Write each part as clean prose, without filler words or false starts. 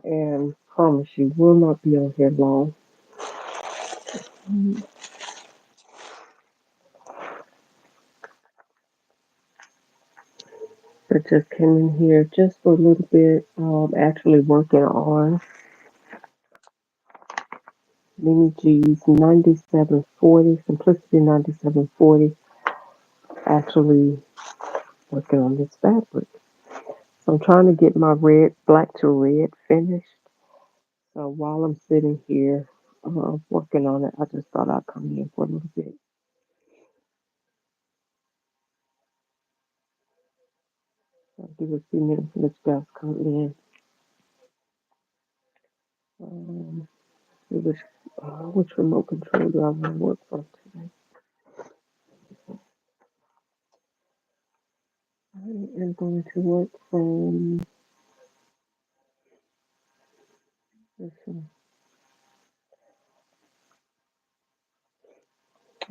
And promise you will not be on here long. I just came in here just for a little bit, actually working on Mini G's 9740, Simplicity 9740, actually working on this fabric. So I'm trying to get my red, black to red finished. So while I'm sitting here working on it, I just thought I'd come in for a little bit. I'll give it a few minutes for this guys come in. Um, see which remote control do I want to work from today? I am going to work from this one.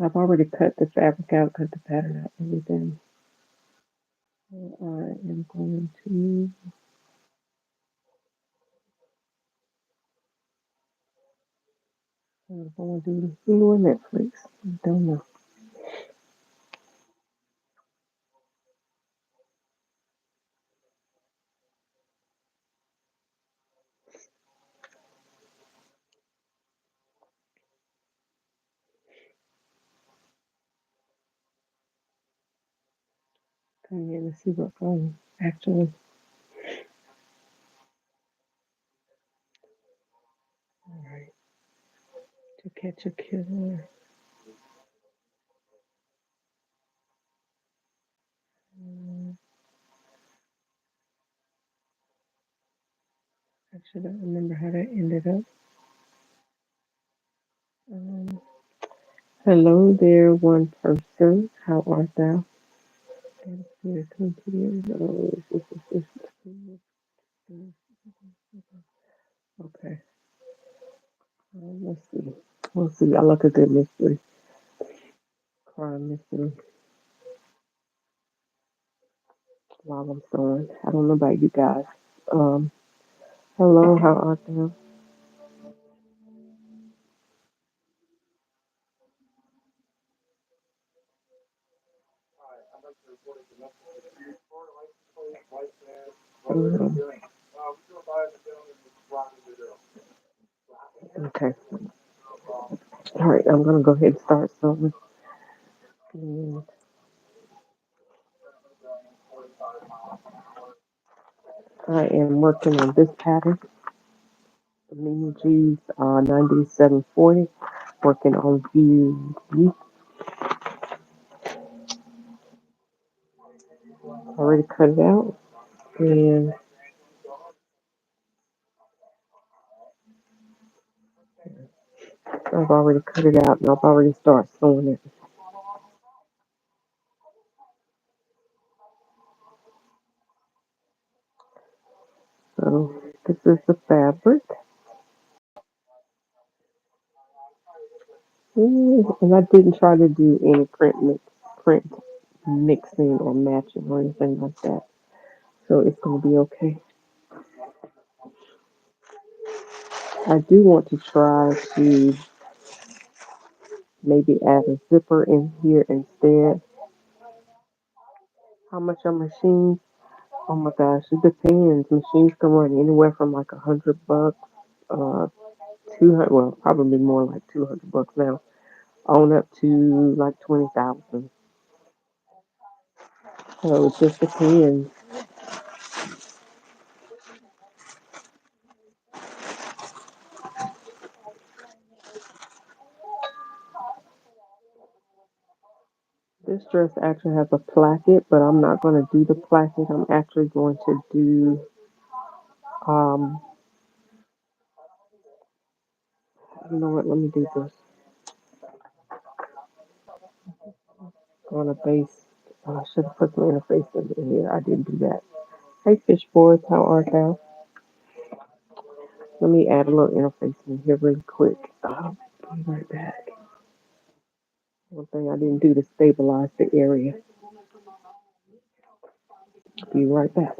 I've already cut the fabric out, cut the pattern out, everything. So I am going to. I'm going to do Hulu or Netflix. I don't know. Come in and see what's going actually. All right. To catch a killer. Actually, I don't remember how that ended up. Um, Hello there, one person. How art thou? Okay. Let's see. We'll see. I like a good mystery. Crime mystery while I'm sewing. I don't know about you guys. Um, Hello, how art thou? Um, okay. All right, I'm gonna go ahead and start sewing. And I am working on this pattern, the Mini G's 9740. Working on view. Already cut it out, and I've already cut it out, and I've already started sewing it. So this is the fabric. And I didn't try to do any print mixing or matching or anything like that. So it's gonna be okay. I do want to try to maybe add a zipper in here instead. How much are machines? Oh my gosh, it depends. Machines can run anywhere from like $100, 200, well, probably more like $200 now, on up to like 20,000. So it just depends. This dress actually has a placket, but I'm not going to do the placket. I'm actually going to do, um, you know what, let me do this. On a base. Oh, I should have put the interface in here. I didn't do that. Hey, fish boys, how art thou? Let me add a little interface in here really quick. I'll be right back. One thing I didn't do to stabilize the area. Be right back.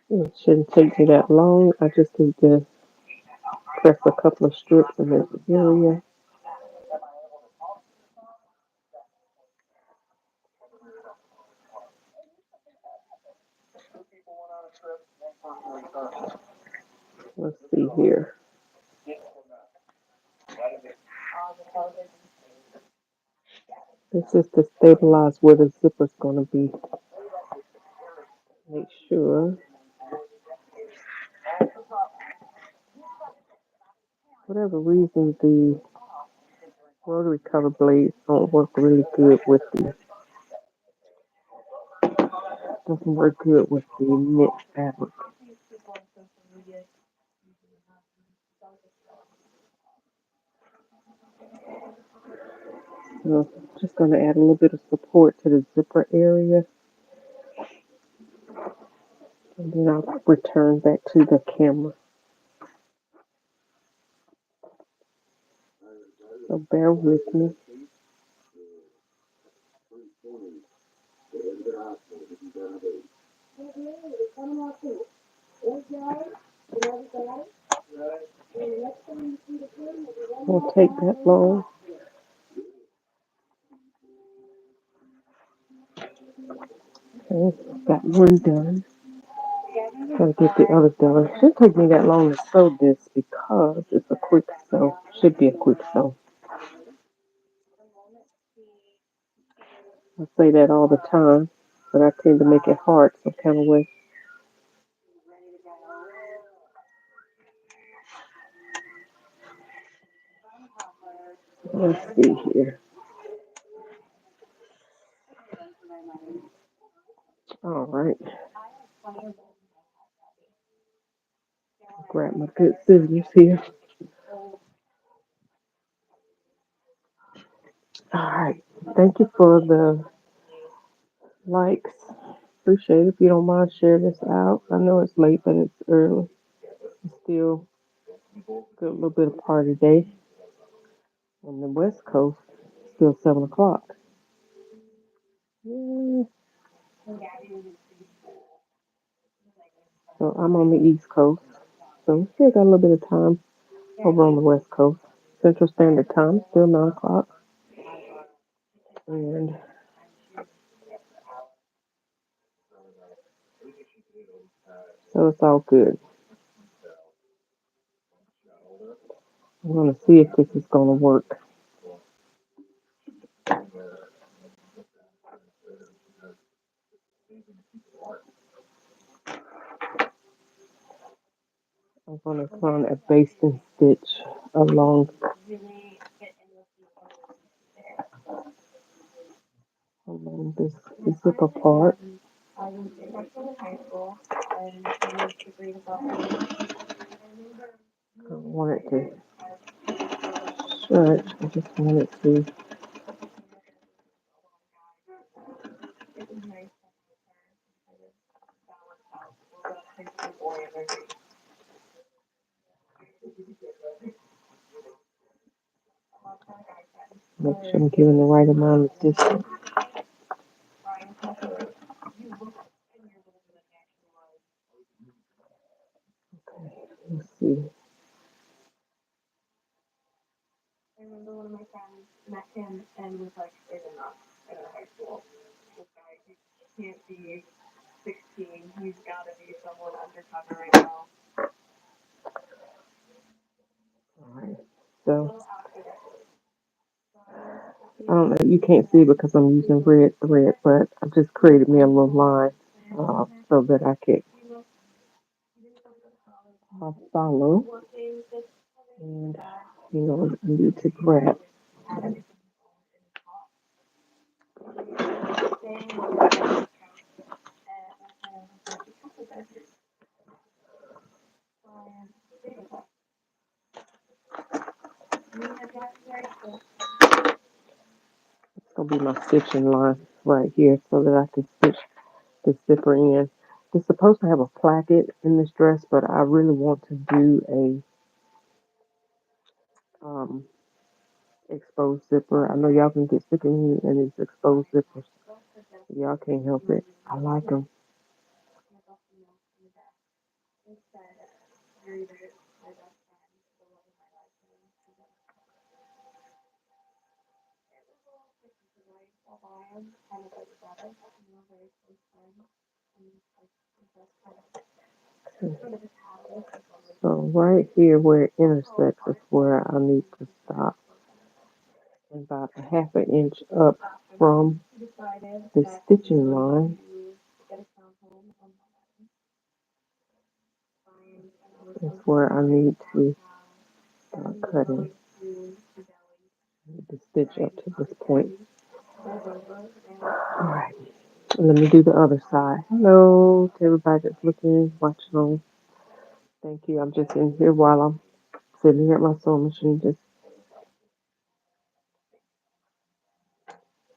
It shouldn't take me that long. I just need to press a couple of strips in this area. Let's see here. This is to stabilize where the zipper's going to be. Make sure, whatever reason, the rotary cover blades don't work really good with the, doesn't work good with the knit fabric. So just going to add a little bit of support to the zipper area, and then I'll return back to the camera. So bear with me. Won't take that long. Okay, got one done. Gotta get the other done. Shouldn't take me that long to sew this because it's a quick sew. Should be a quick sew. I say that all the time, but I tend to make it hard some kind of way. Let's see here. All right. Grab my good scissors here. All right. Thank you for the likes. Appreciate it. If you don't mind, share this out. I know it's late, but it's early. It's still a good little bit of party day on the West Coast. Still 7 o'clock. Yeah. So I'm on the East Coast. So we still got a little bit of time over on the West Coast. Central Standard Time, still 9 o'clock. And so it's all good. I'm going to see if this is going to work. I'm going to run a basting stitch along this zipper part. I don't want it to stretch. I just want it to make sure I'm giving the right amount of distance. Okay, let's see. All right. So I don't know. You can't see because I'm using red thread, but I just created me a little line so that I could follow. And you know, I need to grab. It's gonna be my stitching line right here so that I can stitch the zipper in. It's supposed to have a placket in this dress, but I really want to do a exposed zipper. I know y'all can get sick of me and it's exposed zippers. Y'all can't help it. I like them. So right here where it intersects is where I need to stop. And about a half an inch up from the stitching line is where I need to start cutting the stitch up to this point. Alright, let me do the other side. Hello to everybody that's looking, watching on. Thank you. I'm just in here while I'm sitting here at my sewing machine, just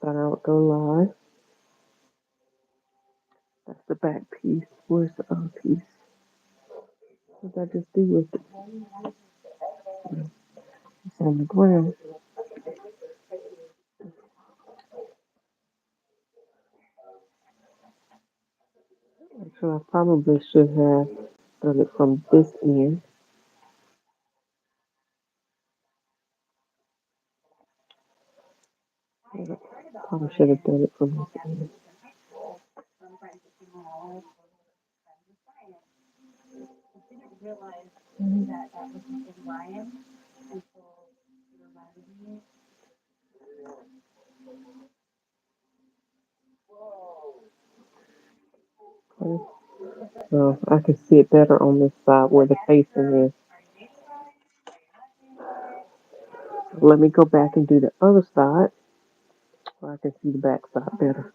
thought I would go live. That's the back piece. Where's the other piece? What did I just do with it? It's on the ground. So I probably should have done it from this end. Probably should have done it from this end. Okay. So I can see it better on this side where the facing is. Let me go back and do the other side so I can see the back side better.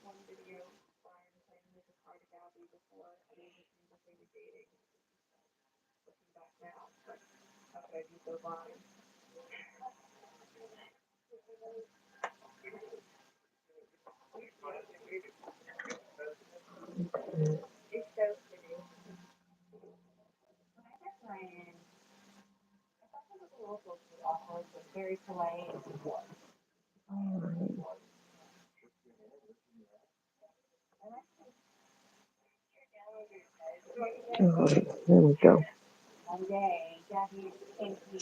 Alright, there we go.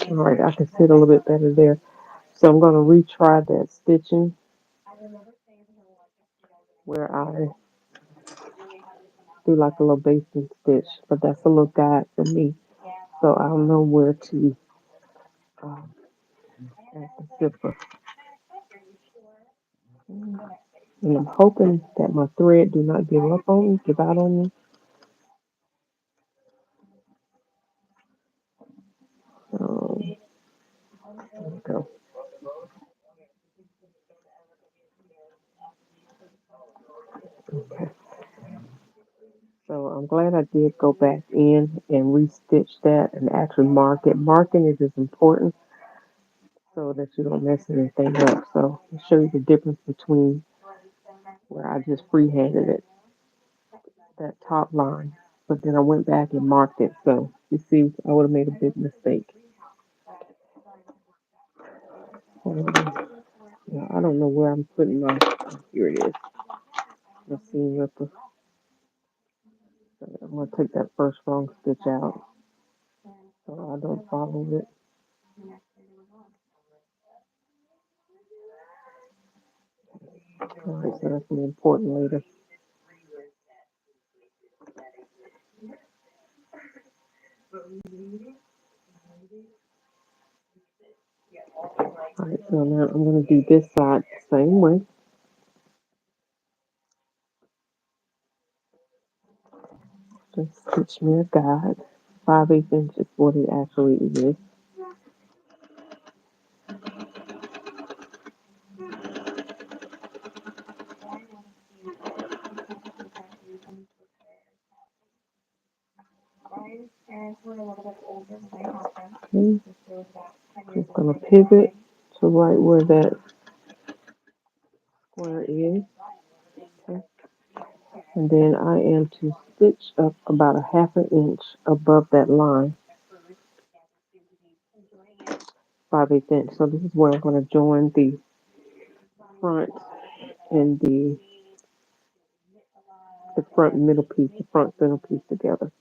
Alright, I can see it a little bit better there. So I'm going to retry that stitching where I do like a little basting stitch, but that's a little guide for me. So I'll know where to um, add the zipper. And I'm hoping that my thread do not give up on me, give out on me. There we go. Okay. So I'm glad I did go back in and restitch that and actually mark it. Marking it is important so that you don't mess anything up. So I'll show you the difference between where I just freehanded it, that top line. But then I went back and marked it. So you see, I would have made a big mistake. Yeah, I don't know where I'm putting my, here it is, the seam ripper. So I'm going to take that first wrong stitch out so I don't follow it. Alright, so that's gonna be important later. Alright, so now I'm gonna do this side the same way. Just stitch me a guide. 5/8 inches what it actually is. Okay. Just gonna pivot to right where that square is. Okay. And then I am to stitch up about a half an inch above that line, 5/8 inch. So this is where I'm going to join the front and the front middle piece, the front middle piece together.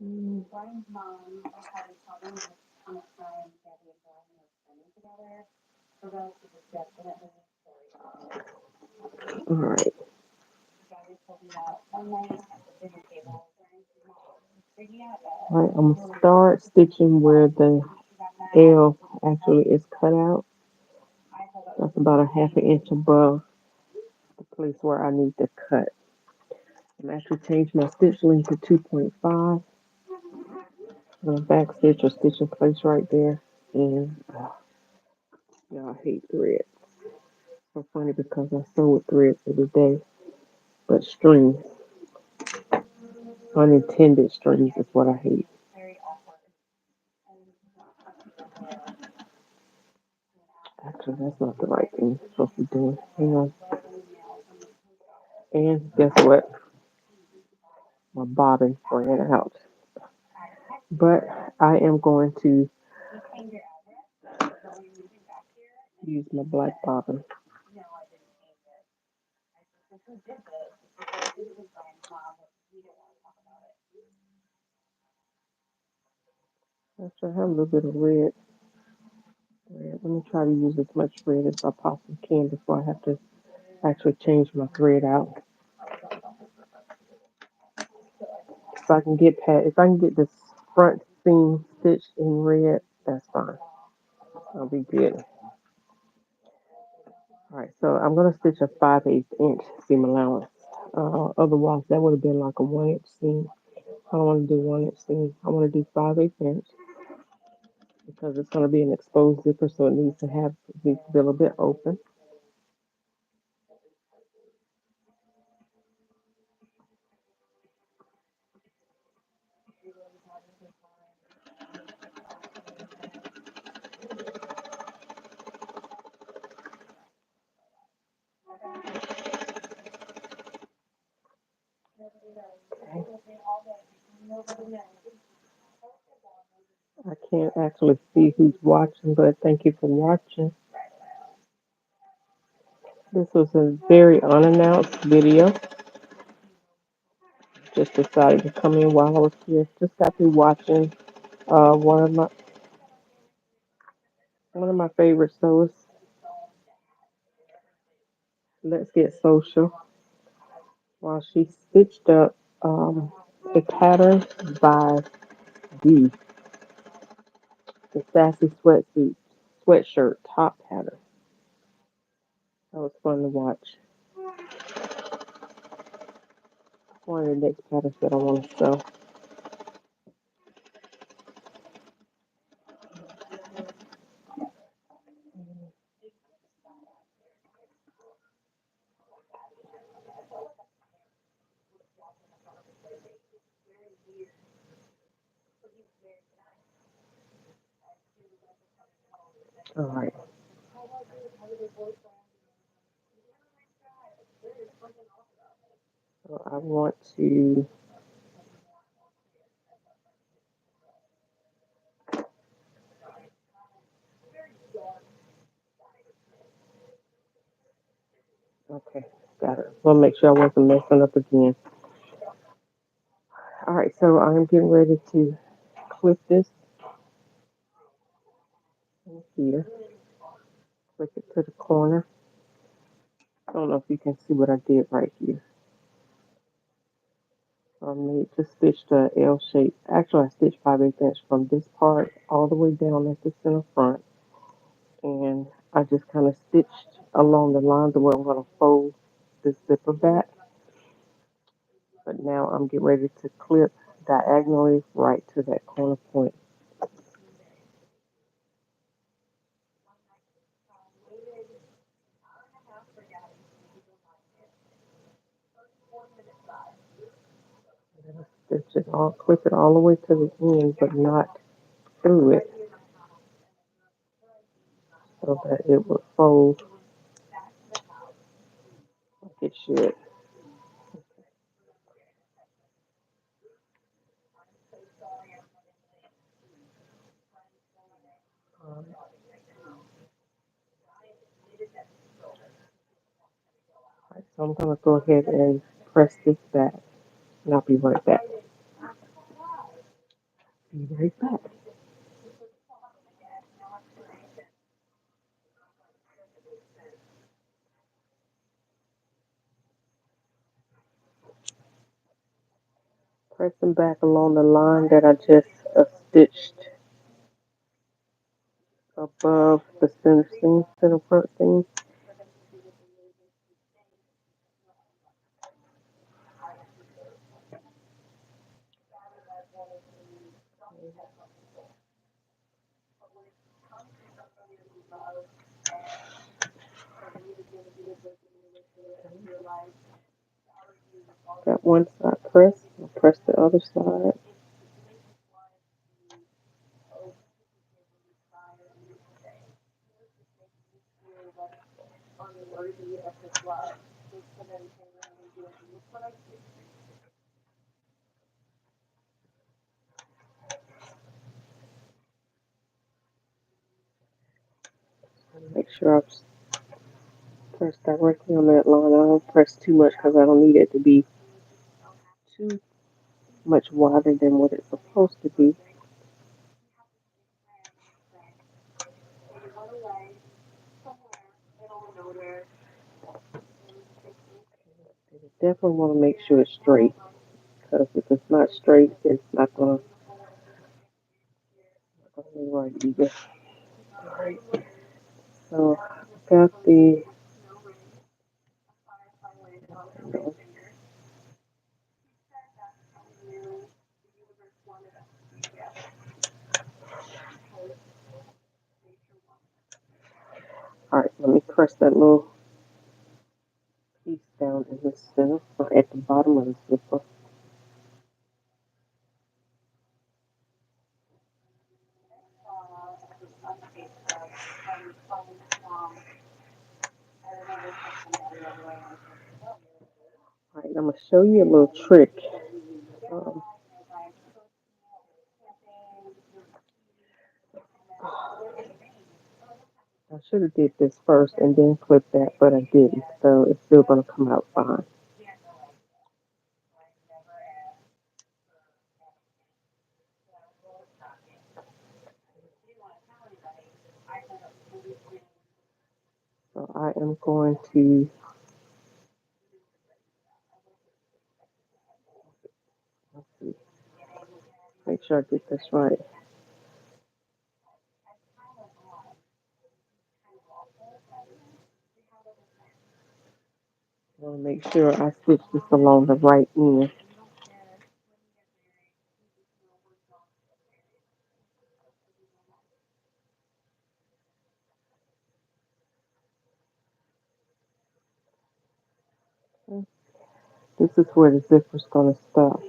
Mm, all right. All right, I'm gonna start stitching where the L actually is cut out. That's about a half an inch above the place where I need to cut. I'm actually changed my stitch length to 2.5. I'm gonna back stitch or stitch in place right there. And y'all hate thread. So funny because I sew with threads every day, but strings, unintended strings is what I hate. Actually, that's not the right thing I'm supposed to be doing. Hang on. And guess what? My bobbin ran out. But I am going to use my black bobbin. Actually, I have a little bit of red. Let me try to use as much red as I possibly can before I have to actually change my thread out. If I can get this front seam stitched in red, that's fine. I'll be good. All right, so I'm gonna stitch a 5/8 inch seam allowance. Otherwise, that would have been like a 1 inch seam. I don't want to do 1 inch seam. I want to do 5/8 inch because it's gonna be an exposed zipper, so it needs to be a little bit open. I can't actually see who's watching, but thank you for watching. This was a very unannounced video. Just decided to come in while I was here. Just got through watching uh, one of my one of my favorite sews. Let's Get Social. While she stitched up a pattern by D, the Sassy Sweatshirt top pattern. That was fun to watch. One of the next patterns that I want to sew. All right. So I want to. Okay, got it. Want to make sure I wasn't messing up again. All right, so I'm getting ready to clip this in here. Clip it to the corner. I don't know if you can see what I did right here. I made just stitched a L shape. Actually, I stitched 5/8 inch from this part all the way down at the center front, and I just kind of stitched along the lines of where I'm going to fold this zipper back. But now I'm getting ready to clip diagonally right to that corner point. Stitch it all, clip it all the way to the end, but not through it. so that it will fold like it should. Alright, so I'm gonna go ahead and press this back, and I'll be right back. Be right back. Pressing back along the line that I just stitched above the center seam, center front seam. Got one side pressed. I'll press the other side. Make sure I press directly on that line. I don't press too much because I don't need it to be too much wider than what it's supposed to be. You definitely want to make sure it's straight because if it's not straight, it's not gonna be right either. Alright, so I got the alright, let me press that little piece down in the center or at the bottom of the zipper. Alright, I'm gonna show you a little trick. Um, I should have did this first and then clip that, but I didn't, so it's still gonna come out fine. So I am going to let's see, make sure I get this right. I want to make sure I stitch this along the right end. This is where the zipper's gonna stop.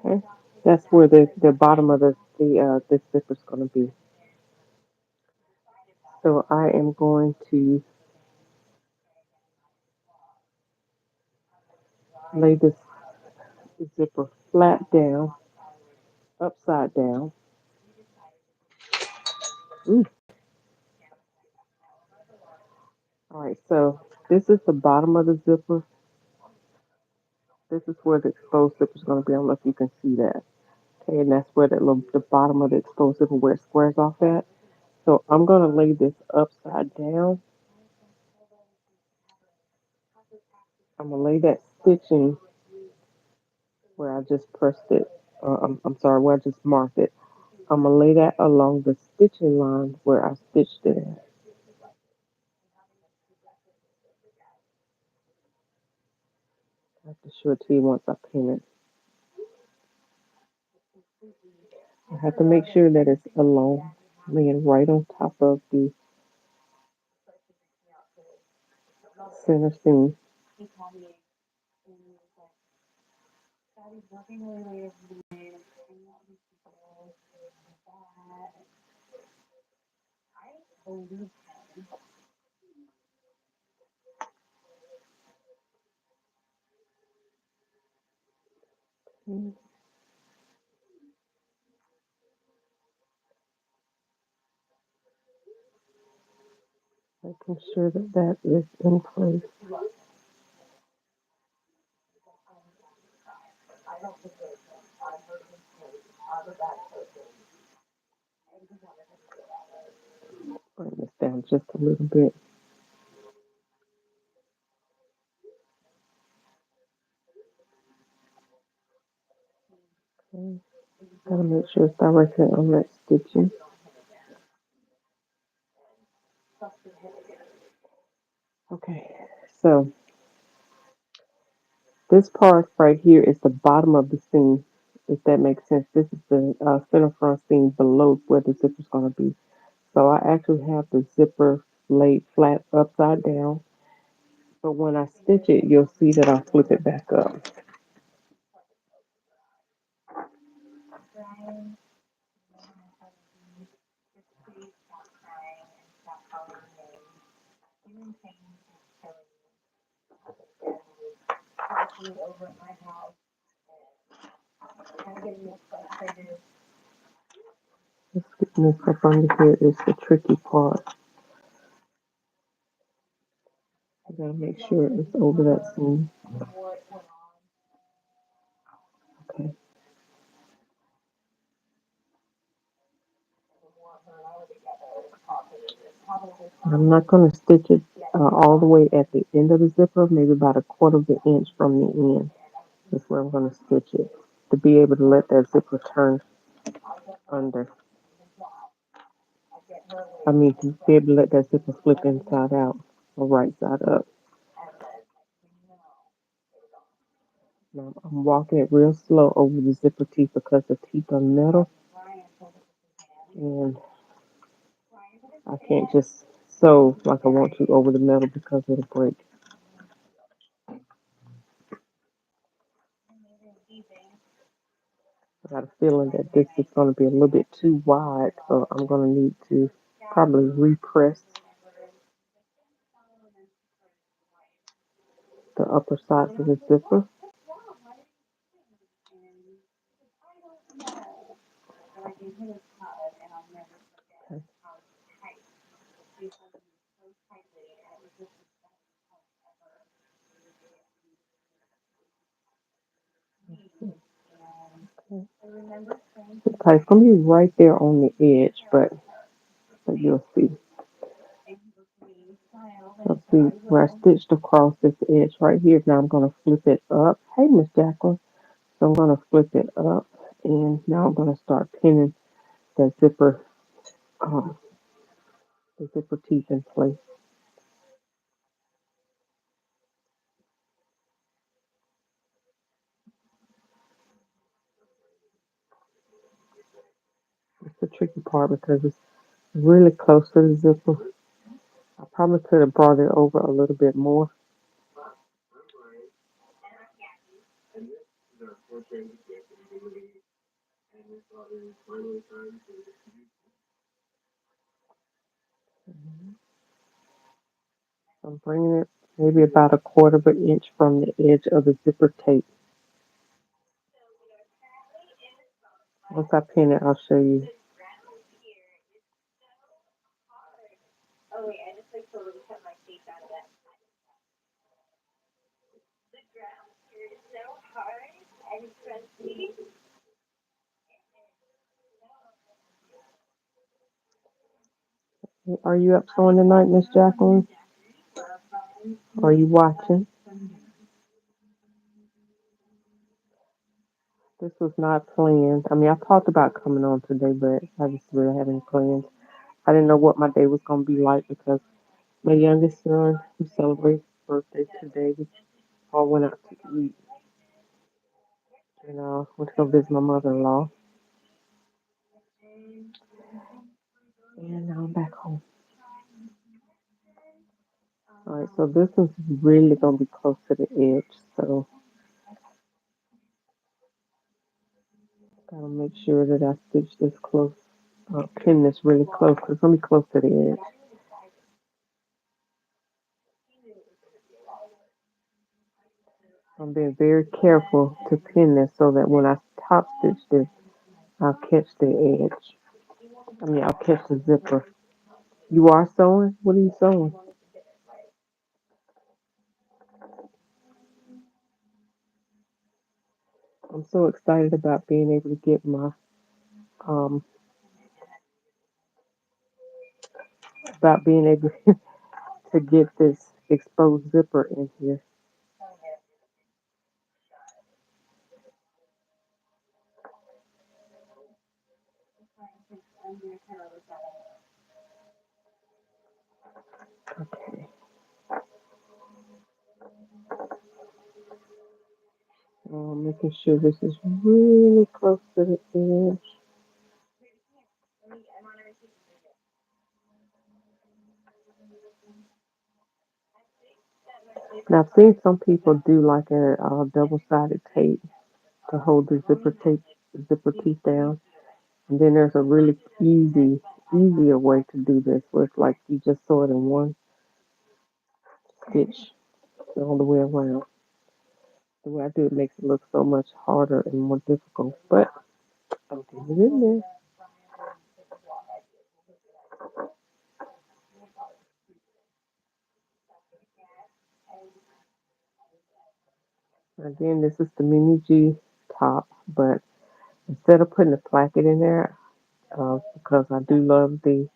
Okay, that's where the bottom of the zipper's gonna be. So I am going to lay this zipper flat down, upside down. Ooh. All right, so this is the bottom of the zipper. This is where the exposed zipper is going to be. I don't know if you can see that. Okay, and that's where the bottom of the exposed zipper where it squares off at. So I'm going to lay this upside down. I'm going to lay that stitching where I just pressed it. I'm sorry, where I just marked it. I'm going to lay that along the stitching line where I stitched it at. I have to show it to you once I pin it. I have to make sure that it's along, laying right on top of the center seam. Okay. Making sure that that is in place. Bring this down just a little bit. Okay. Gotta make sure it's directly on that stitching. Okay, so this part right here is the bottom of the seam, if that makes sense. This is the center front seam below where the zipper is going to be. So I actually have the zipper laid flat upside down. But when I stitch it, you'll see that I flip it back up. Just getting this up under here is the tricky part. I gotta make sure it's over that seam. Okay. I'm not gonna stitch it all the way at the end of the zipper, maybe about a quarter of an inch from the end. That's where I'm gonna stitch it to be able to let that zipper turn under. I mean, to be able to let that zipper flip inside out or right side up. Now, I'm walking it real slow over the zipper teeth because the teeth are metal and I can't just sew like I want to over the metal because it'll break. I got a feeling that this is going to be a little bit too wide, so I'm going to need to probably repress the upper sides of the zipper. Okay. Okay, it's going to be right there on the edge, but you'll see. Let's see where I stitched across this edge right here. Now I'm going to flip it up. Hey, Miss Jacqueline. So I'm going to flip it up, and now I'm going to start pinning the um, the zipper teeth in place. It's the tricky part because it's really close to the zipper. I probably could have brought it over a little bit more. I'm bringing it maybe about a quarter of an inch from the edge of the zipper tape. Once I pin it, I'll show you. Are you up sewing tonight, Miss Jacqueline? Are you watching? This was not planned. I mean, I talked about coming on today, but I just really had any plans. I didn't know what my day was going to be like because my youngest son, who celebrates his birthday today, we all went out to eat. And went to go visit my mother-in-law. And now I'm back home. All right, so this one's really going to be close to the edge. So Gotta make sure that I stitch this close, pin this really close, because it's gonna be close to the edge. I'm being very careful to pin this so that when I top stitch this, I'll catch the edge. I mean, I'll catch the zipper. You are sewing? What are you sewing? I'm so excited about being able to get my um about being able to get this exposed zipper in here. Okay. Making sure this is really close to the edge. Now I've seen some people do like a double-sided tape to hold the zipper teeth down. And then there's a really easier way to do this where it's like you just sew it in one stitch all the way around. The way I do it makes it look so much harder and more difficult, but I'm getting it in there. Again, this is the mini G top, but instead of putting a placket in there, because I do love the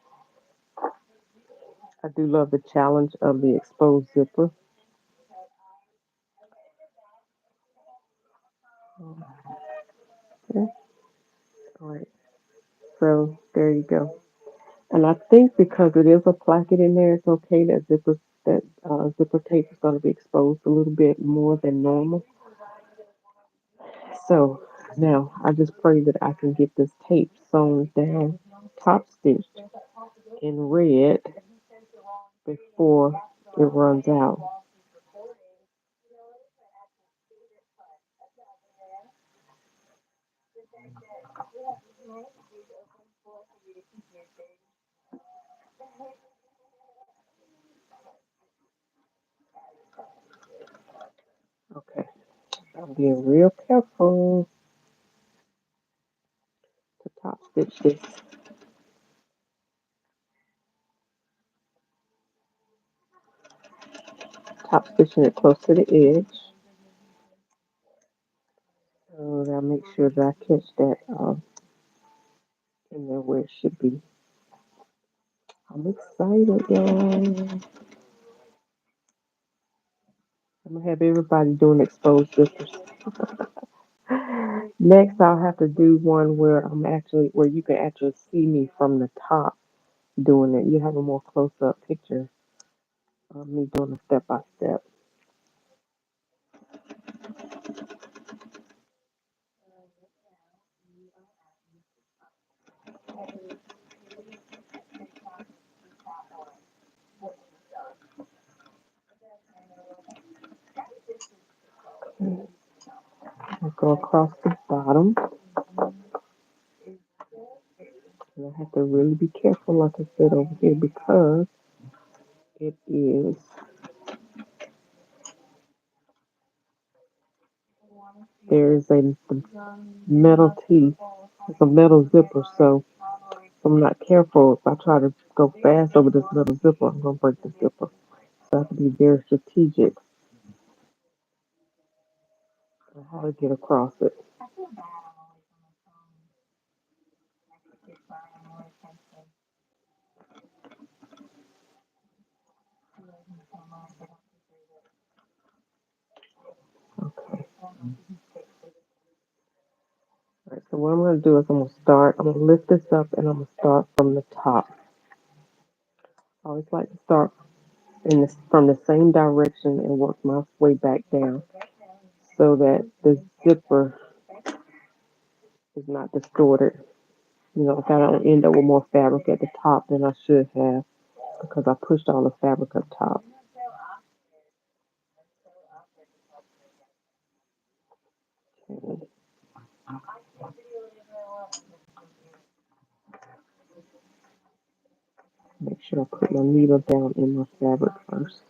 challenge of the exposed zipper. Okay, all right. So there you go. And I think because it is a placket in there, it's okay that zipper tape is going to be exposed a little bit more than normal. So now I just pray that I can get this tape sewn down, top stitched in red before it runs out. Okay, I'm being real careful to top stitch this, top stitching it close to the edge. So that I make sure that I catch that in there where it should be. I'm excited, y'all. I'm gonna have everybody doing exposed zippers. Next, I'll have to do one where you can actually see me from the top doing it. You have a more close up picture of me doing it step by step. I'll go across the bottom, and I have to really be careful, like I said over here, because it is there is a metal teeth. It's a metal zipper, so if I'm not careful, if I try to go fast over this metal zipper, I'm gonna break the zipper. So I have to be very strategic on how to get across it. Okay. All right, so what I'm going to do is I'm going to lift this up and I'm going to start from the top. I always like to start from the same direction and work my way back down so that the zipper is not distorted. You know, if I don't end up with more fabric at the top than I should have because I pushed all the fabric up top. Okay. Make sure I put my needle down in my fabric first.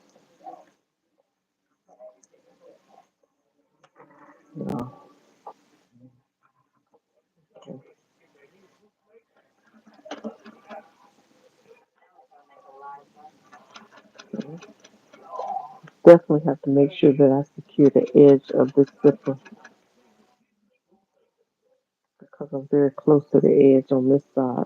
Yeah. Okay. So definitely have to make sure that I secure the edge of this zipper because I'm very close to the edge on this side.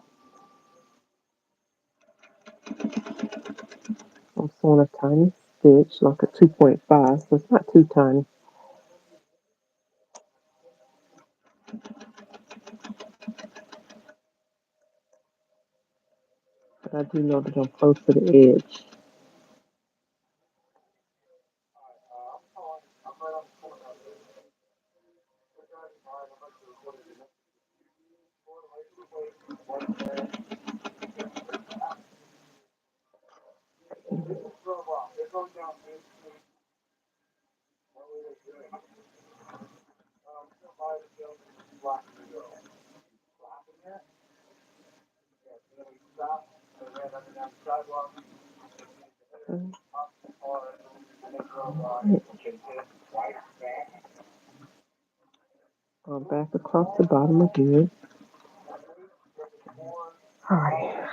I'm sewing a tiny stitch, like a 2.5, so it's not too tiny. But I do know that I'm close to the edge. Okay. Alright. I'm back across the bottom again. Alright,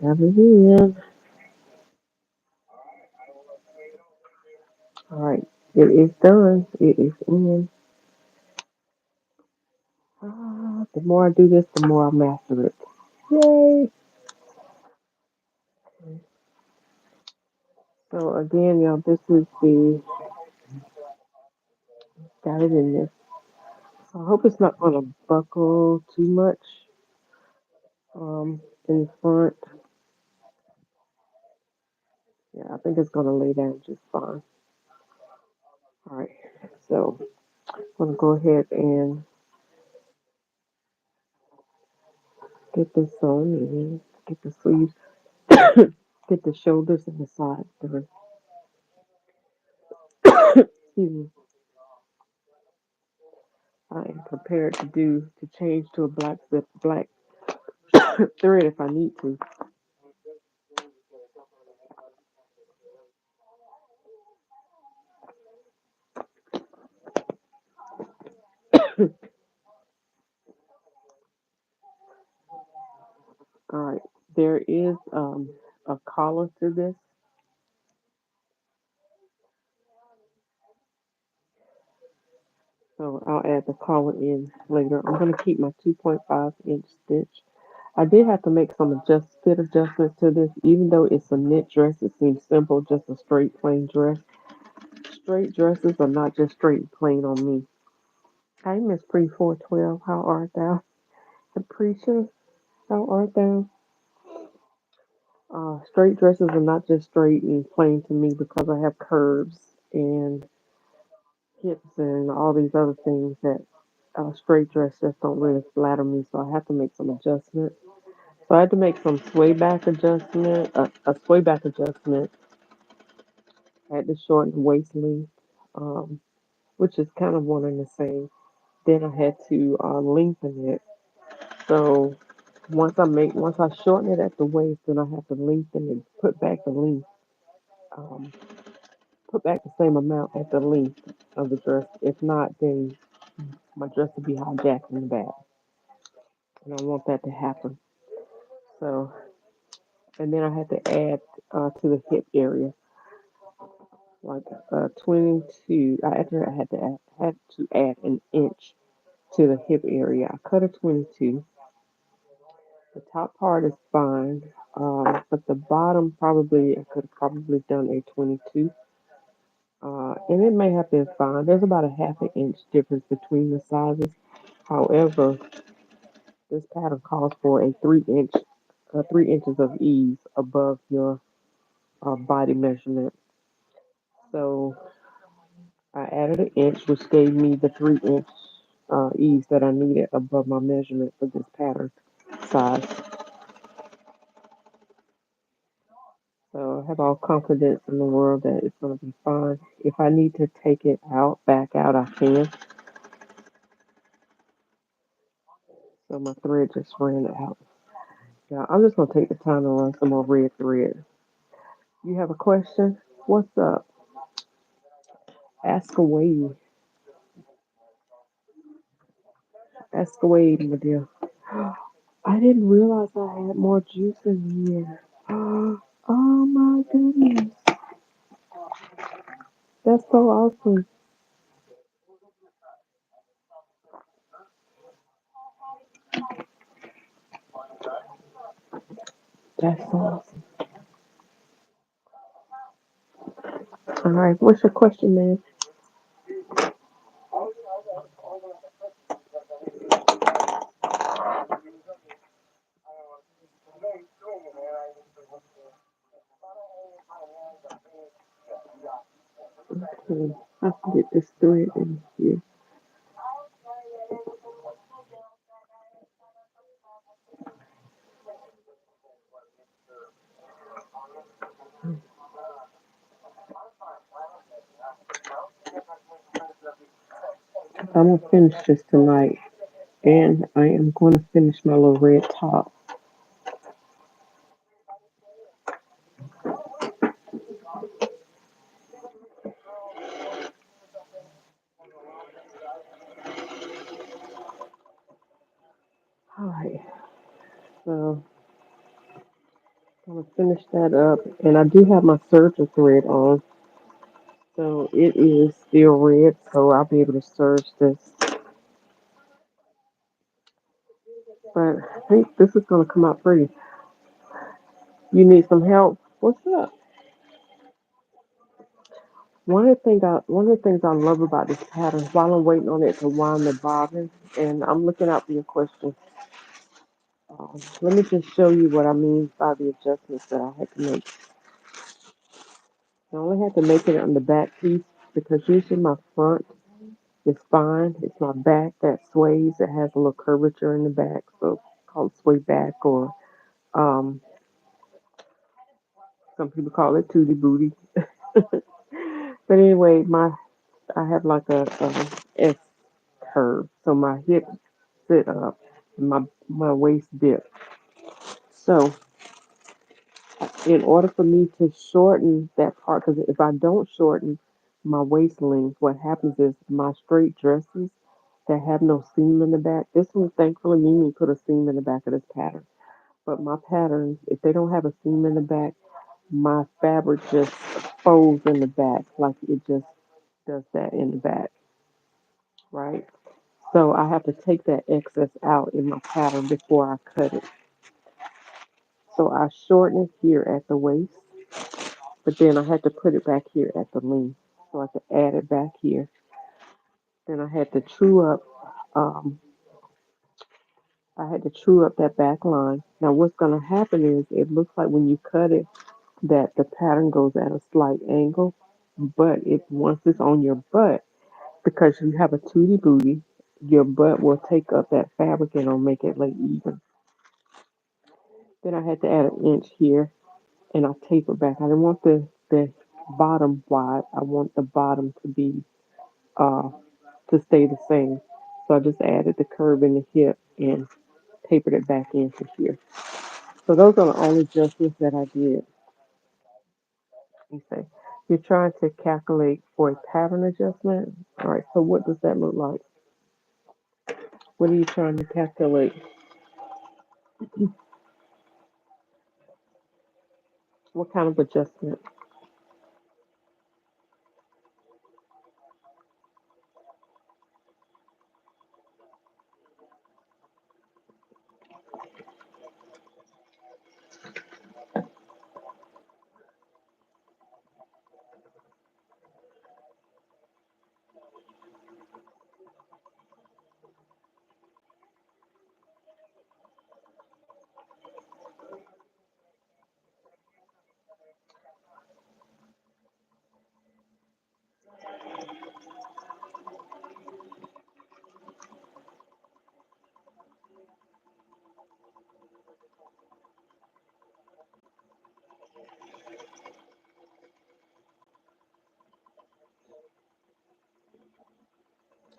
got it in. Alright, it is done. It is in. The more I do this, the more I master it. Yay! So again, y'all, this is the got it in this. So I hope it's not gonna buckle too much in the front. Yeah, I think it's gonna lay down just fine. Alright, so I'm gonna go ahead and get this on and get the sleeves, get the shoulders and the sides done. Excuse me. I am prepared to change to a black thread if I need to. All right, there is a collar to this, so I'll add the collar in later. I'm gonna keep my 2.5-inch stitch. I did have to make some fit adjustments to this, even though it's a knit dress. It seems simple, just a straight plain dress. Straight dresses are not just straight and plain on me. Hi, Miss Pre 412. How art thou? Capricia, how art thou? Straight dresses are not just straight and plain to me because I have curves and hips and all these other things that straight dress just don't really flatter me. So I have to make some adjustments. So I had to make some a sway back adjustment. I had to shorten the waist length, um, which is kind of one and the same. Then I had to lengthen it. So once I shorten it at the waist, then I have to lengthen and put back the length, um, put back the same amount at the length of the dress. If not, then my dress will be hijacked in the back, and I want that to happen. So, and then I had to add to the hip area, like 22. I had to add an inch to the hip area. I cut a 22. The top part is fine, but the bottom probably I could have probably done a 22. And it may have been fine. There's about a half an inch difference between the sizes. However, this pattern calls for a 3 inches of ease above your body measurement. So I added an inch, which gave me the 3 inch ease that I needed above my measurement for this pattern size. So I have all confidence in the world that it's going to be fine. If I need to take it out, back out, I can. So my thread just ran out. Now I'm just gonna take the time to run some more red thread. You have a question? What's up? Ask away. Ask away, my dear. I didn't realize I had more juice in here. Oh my goodness. That's so awesome. That's so awesome. All right, what's your question, man? Okay, I can get this thread in here. I'm gonna finish this tonight, and I am going to finish my little red top. All right, so I'm gonna finish that up, and I do have my serger thread on, so it is still red, so I'll be able to serge this. But I think this is gonna come out pretty. You need some help? What's up? One of the things I love about this pattern, while I'm waiting on it to wind the bobbin, and I'm looking out for your question. Let me just show you what I mean by the adjustments that I had to make. I only had to make it on the back piece because usually my front is fine. It's my back that sways. It has a little curvature in the back, so it's called sway back, or um, some people call it tootie booty. But anyway, my I have like a S curve, so my hips sit up, and my waist dip. So in order for me to shorten that part, because if I don't shorten my waist length, what happens is my straight dresses that have no seam in the back. This one, thankfully, Mimi put a seam in the back of this pattern. But my patterns, if they don't have a seam in the back, my fabric just folds in the back, like it just does that in the back, right? So I have to take that excess out in my pattern before I cut it. So I shorten it here at the waist, but then I had to put it back here at the length. So I could add it back here. Then um, I had to true up that back line. Now what's gonna happen is it looks like when you cut it that the pattern goes at a slight angle, but it once it's on your butt, because you have a tootie booty, your butt will take up that fabric and it'll make it lay even. Then I had to add an inch here and I taper back. I didn't want the bottom wide. I want the bottom to be uh to stay the same. So I just added the curve in the hip and tapered it back into here. So those are the only adjustments that I did. You say you're trying to calculate for a pattern adjustment. All right. So what does that look like? What are you trying to calculate? What kind of adjustment?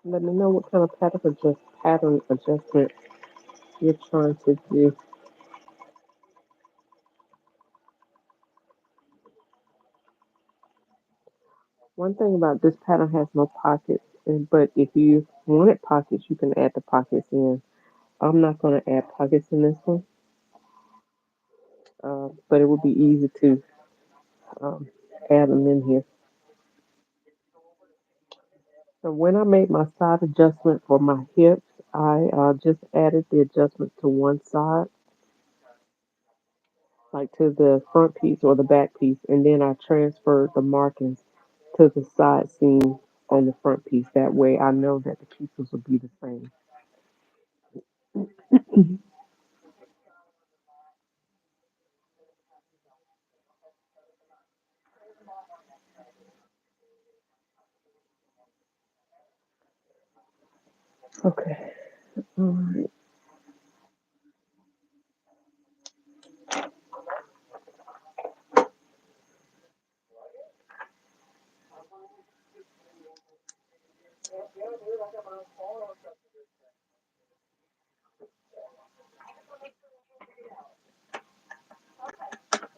Let me know what kind of pattern adjustment you're trying to do. One thing about this pattern has no pockets, but if you wanted pockets, you can add the pockets in. I'm not going to add pockets in this one, but it would be easy to um, add them in here. So when I made my side adjustment for my hips, I just added the adjustment to one side, like to the front piece or the back piece, and then I transferred the markings to the side seam on the front piece. That way I know that the pieces will be the same. Okay. All right.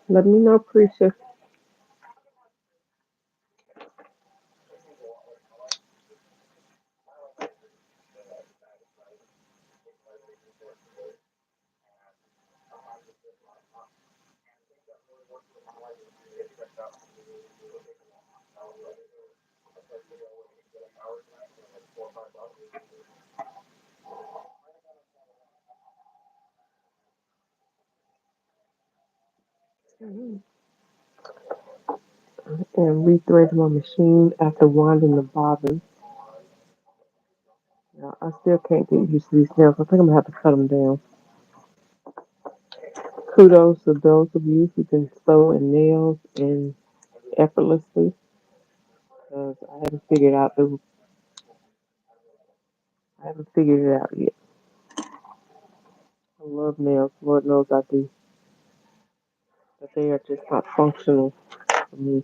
Let me know, Prisha. And rethread my machine after winding the bobbin. Now, I still can't get used to these nails. I think I'm gonna have to cut them down. Kudos to those of you who can sew in nails and effortlessly, because I haven't figured it out yet. I love nails. Lord knows I do, but they are just not functional for me.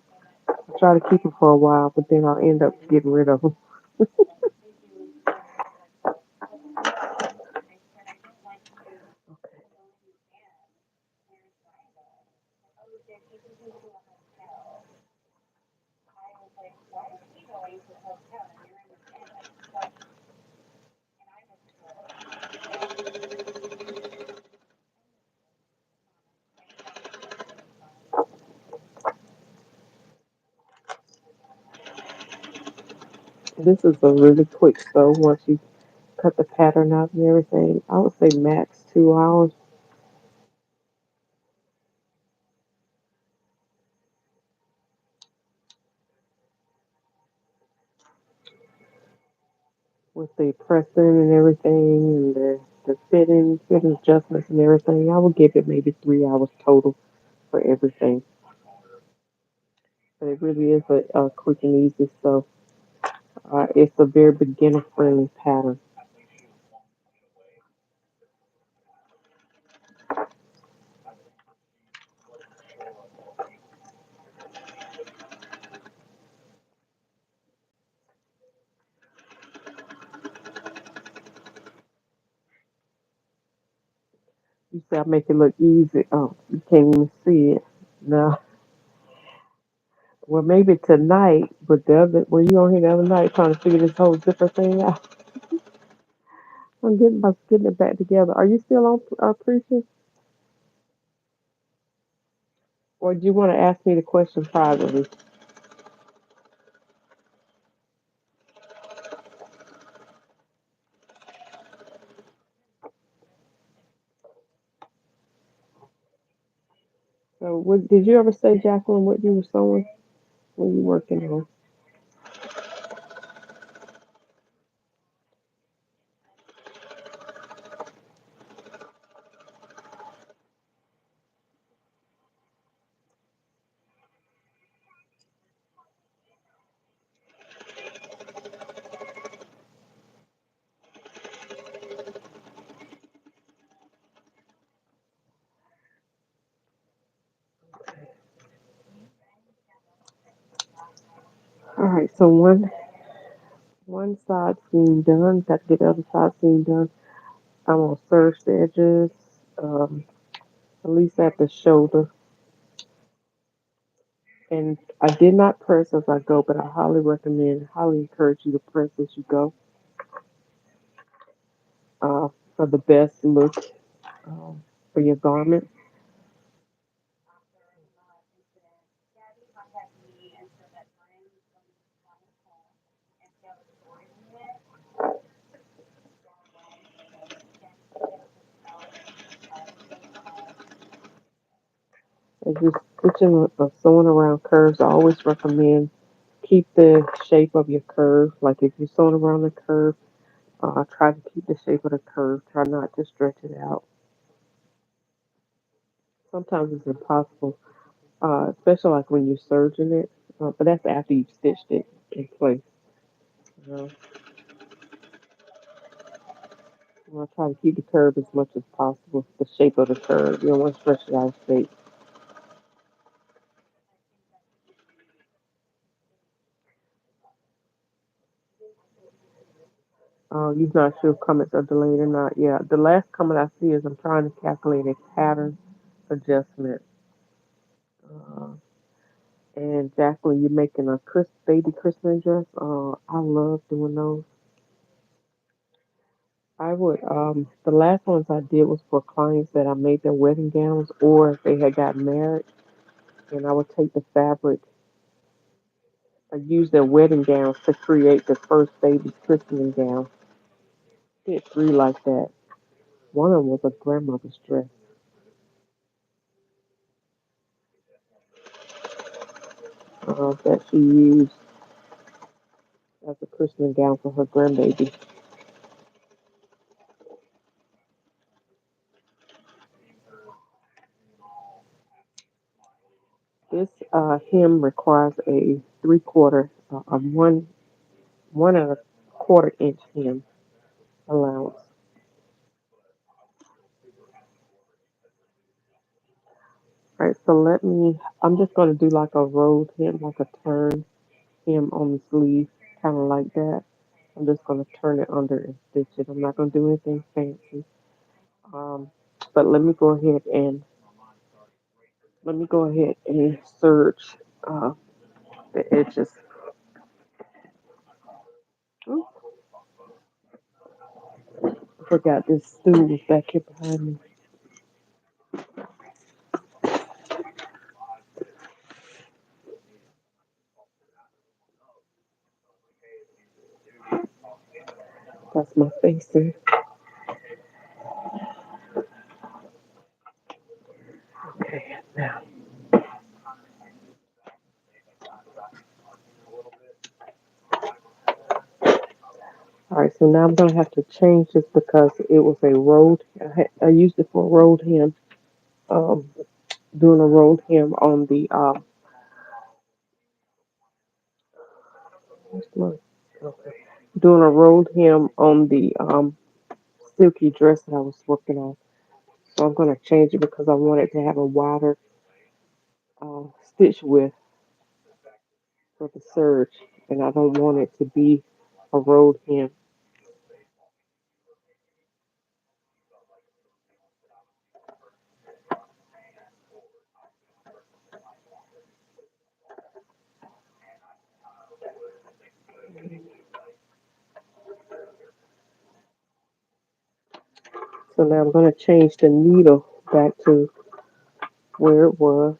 I try to keep them for a while, but then I'll end up getting rid of them. This is a really quick sew once you cut the pattern out and everything. I would say max 2 hours. With the pressing and everything and the fitting adjustments and everything, I would give it maybe 3 hours total for everything. But it really is a quick and easy sew. It's a very beginner friendly pattern. You say I make it look easy. Oh, you can't even see it. No. Well, maybe tonight, but the other, when you on here the other night trying to figure this whole zipper thing out, I'm getting it back together. Are you still on preaching, or do you want to ask me the question privately? So, what did you ever say, Jacqueline? What you were sewing when you working on? All right. So one side seam done. Got to get the other side seam done. I'm gonna serge the edges, um, at least at the shoulder. And I did not press as I go, but I highly encourage you to press as you go uh, for the best look for your garment. As you're stitching or sewing around curves, I always recommend keep the shape of your curve. Like if you're sewing around the curve, try to keep the shape of the curve. Try not to stretch it out. Sometimes it's impossible, especially like when you're serging it. But that's after you've stitched it in place. You want to try to keep the curve as much as possible. The shape of the curve. You don't want to stretch it out of shape. You're not sure if comments are delayed or not. Yeah, the last comment I see is I'm trying to calculate a pattern adjustment. Uh, and Jacqueline, you're making a baby Christmas dress. I love doing those. I would, the last ones I did was for clients that I made their wedding gowns or if they had got married. And I would take the fabric, I use their wedding gowns to create the first baby's Christmas gown. Did three like that. One of them was a grandmother's dress that she used as a Christmas gown for her grandbaby. This hem requires a 3/4, a one and a quarter inch hem allowance. All right, so I'm just going to do like a rolled hem, like a turn hem on the sleeve, kind of like that. I'm just going to turn it under and stitch it. I'm not going to do anything fancy. Um, but let me go ahead and serge the edges. Oh, I forgot this stool was back here behind me. That's my face there. Okay, now. All right, so now I'm gonna have to change this because it was a rolled. I used it for a rolled hem. Um, doing a rolled hem on the where's okay. Doing a rolled hem on the silky dress that I was working on. So I'm gonna change it because I want it to have a wider stitch width for the serge, and I don't want it to be a rolled hem. So now I'm gonna change the needle back to where it was.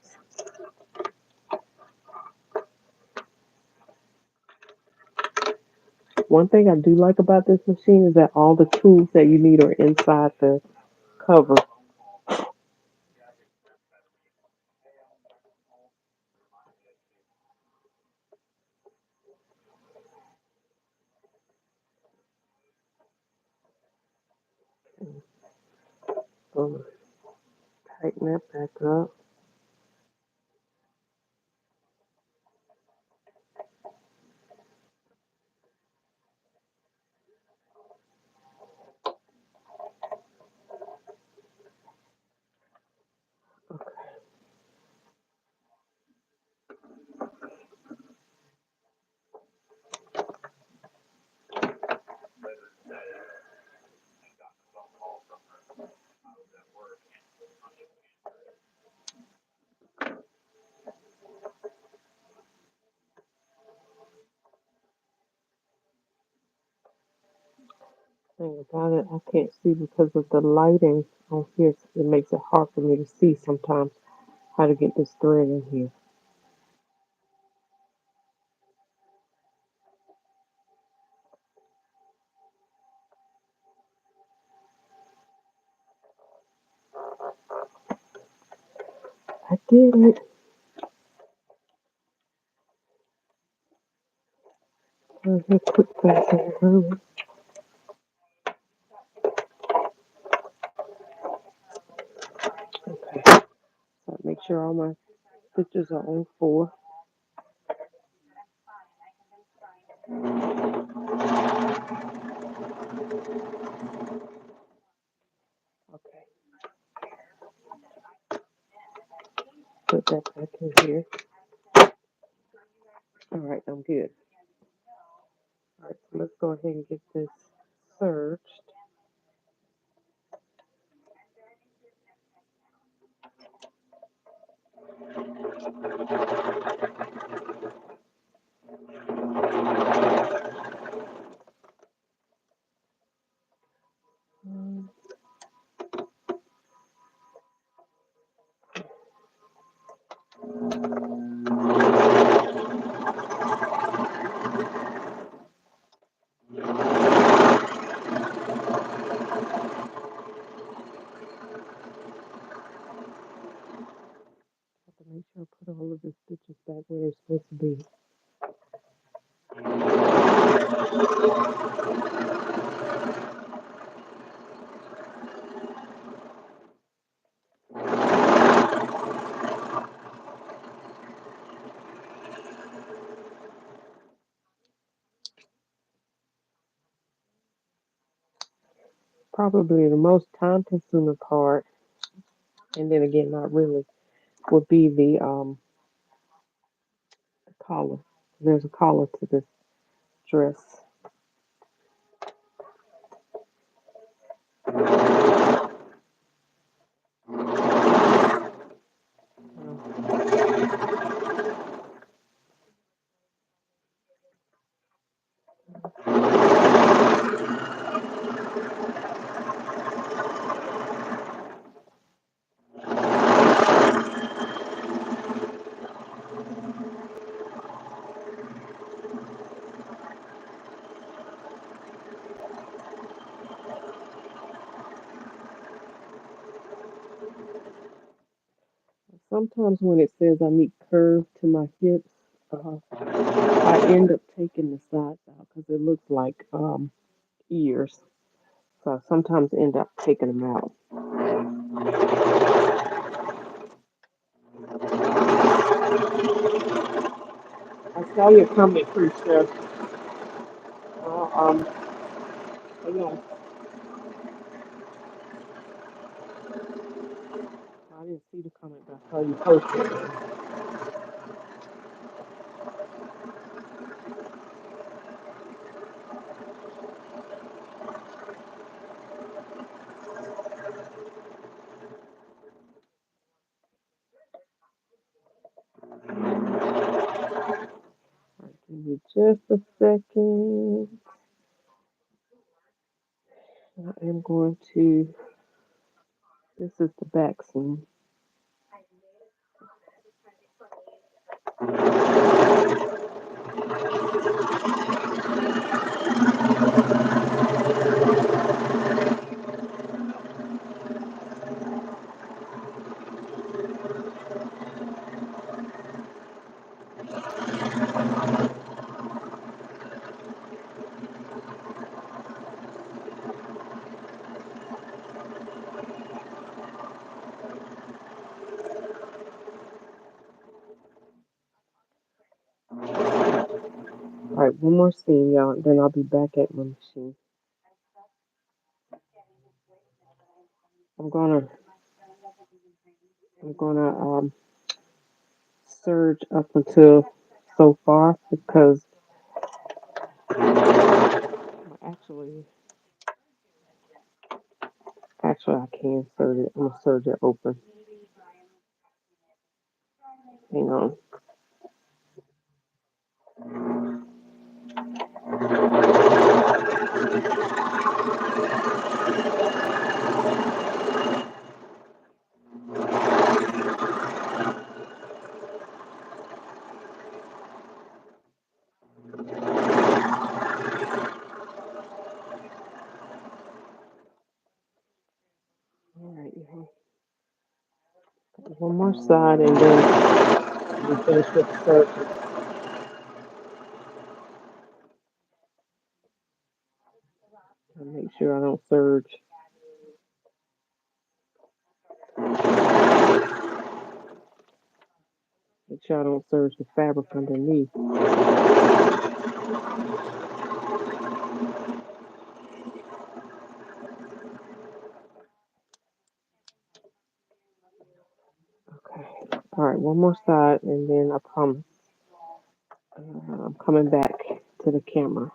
One thing I do like about this machine is that all the tools that you need are inside the cover. So tighten that back up. Thing about it, I can't see because of the lighting on here. It makes it hard for me to see sometimes how to get this thread in here. I did it. Here, quick back there, hurry. Okay. So make sure all my stitches are on 4. Okay. Put that back in here. All right, I'm good. All right, so let's go ahead and get this serged. Have to make sure I put all of the stitches back where they're supposed to be. Probably the most time consuming part, and then again, not really, would be the collar. There's a collar to this dress. Sometimes when it says I need curve to my hips, I end up taking the sides out because it looks like ears. So I sometimes end up taking them out. I saw your comment, Prisha. Um, hang on. I didn't see the comment, but I saw you posted it. All right, give me just a second. I am going to. This is the back seam. All right, one more seam, y'all. Then I'll be back at my machine. I'm gonna. I'm gonna surge up until so far because actually, actually I can serge it. I'm gonna serge it open. Hang on. One more side and then we finish with the surgery. And make sure I don't surge. Make sure I don't surge the fabric underneath. Okay. All right, one more side and then I promise I'm coming back to the camera.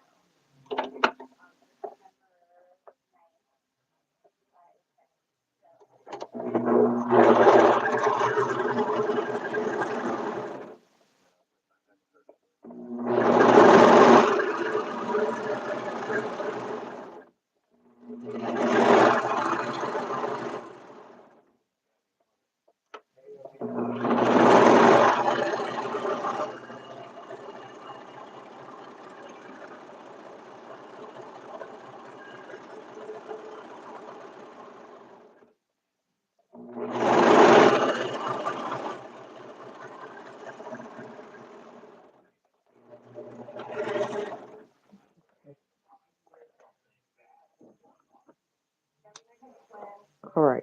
All right.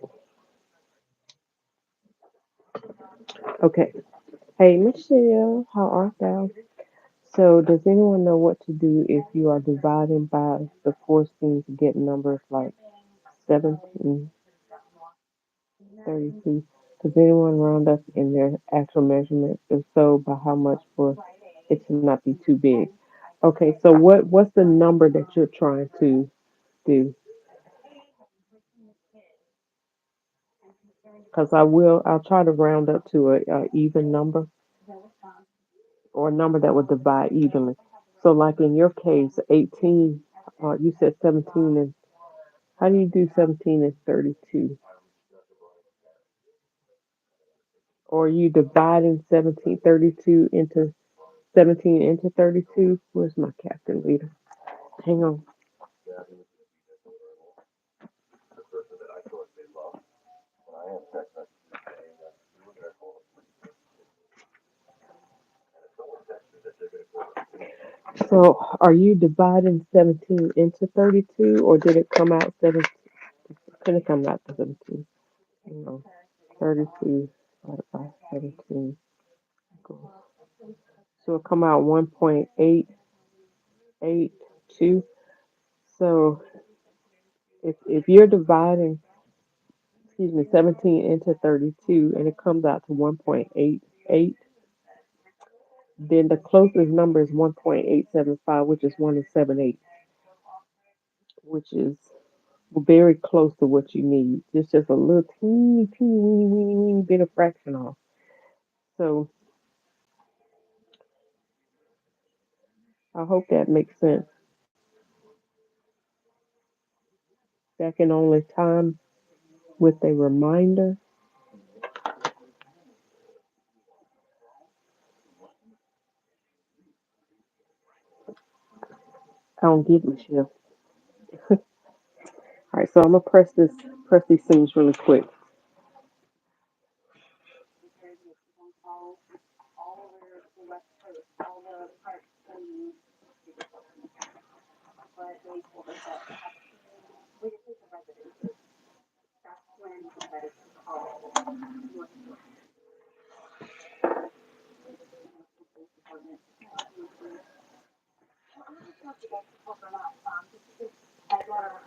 Okay. Hey, Michelle, how art thou? So, does anyone know what to do if you are dividing by the four seams to get numbers like 17, 32? Does anyone round up in their actual measurements? If so, by how much for it to not be too big? Okay, so what's the number that you're trying to do? Because I'll try to round up to a even number or a number that would divide evenly. So, like in your case, 18, you said 17 and how do you do 17 and 32? Or are you dividing 1732 into 17 into 32? Where's my captain leader? Hang on. So, are you dividing 17 into 32, or did it come out 17? Could it come out to 17? Hang on. 32 divided by 17 equals. So it'll come out 1.882. So if you're dividing, excuse me, 17 into 32 and it comes out to 1.88, then the closest number is 1.875, which is 1 and 7/8, which is very close to what you need. It's just a little teeny, teeny, weeny, weeny, weeny bit of fraction off. So I hope that makes sense. That can only time with a reminder. I don't get Michelle. All right, so I'm gonna press these things really quick.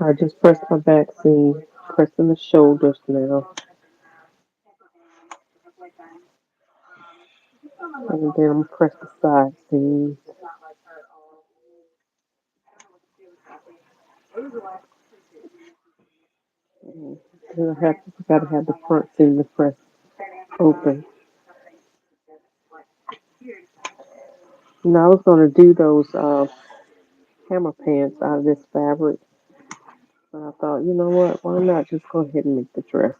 I just pressed my back seam, pressing the shoulders now, and then I'm gonna press the side seams. And then gotta have the front seam to press open. Now I was gonna do those hammer pants out of this fabric, but I thought, you know what? Why not just go ahead and make the dress?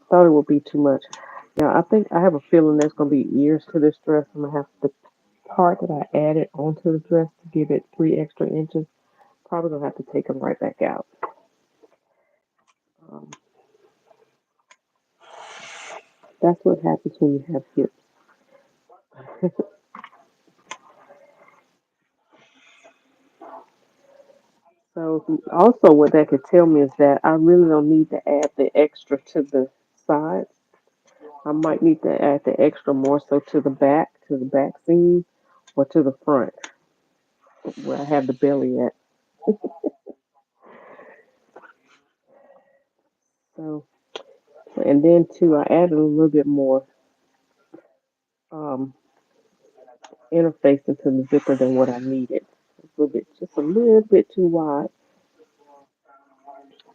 Thought it would be too much. Yeah, I think I have a feeling there's gonna be ears to this dress. I'm gonna have the part that I added onto the dress to give it 3 extra inches. Probably gonna have to take them right back out. Um, That's what happens when you have hips. So also what that could tell me is that I really don't need to add the extra to the sides. I might need to add the extra more so to the back seam, or to the front where I have the belly at. So, and then too, I added a little bit more um, interface into the zipper than what I needed. A little bit, just a little bit too wide,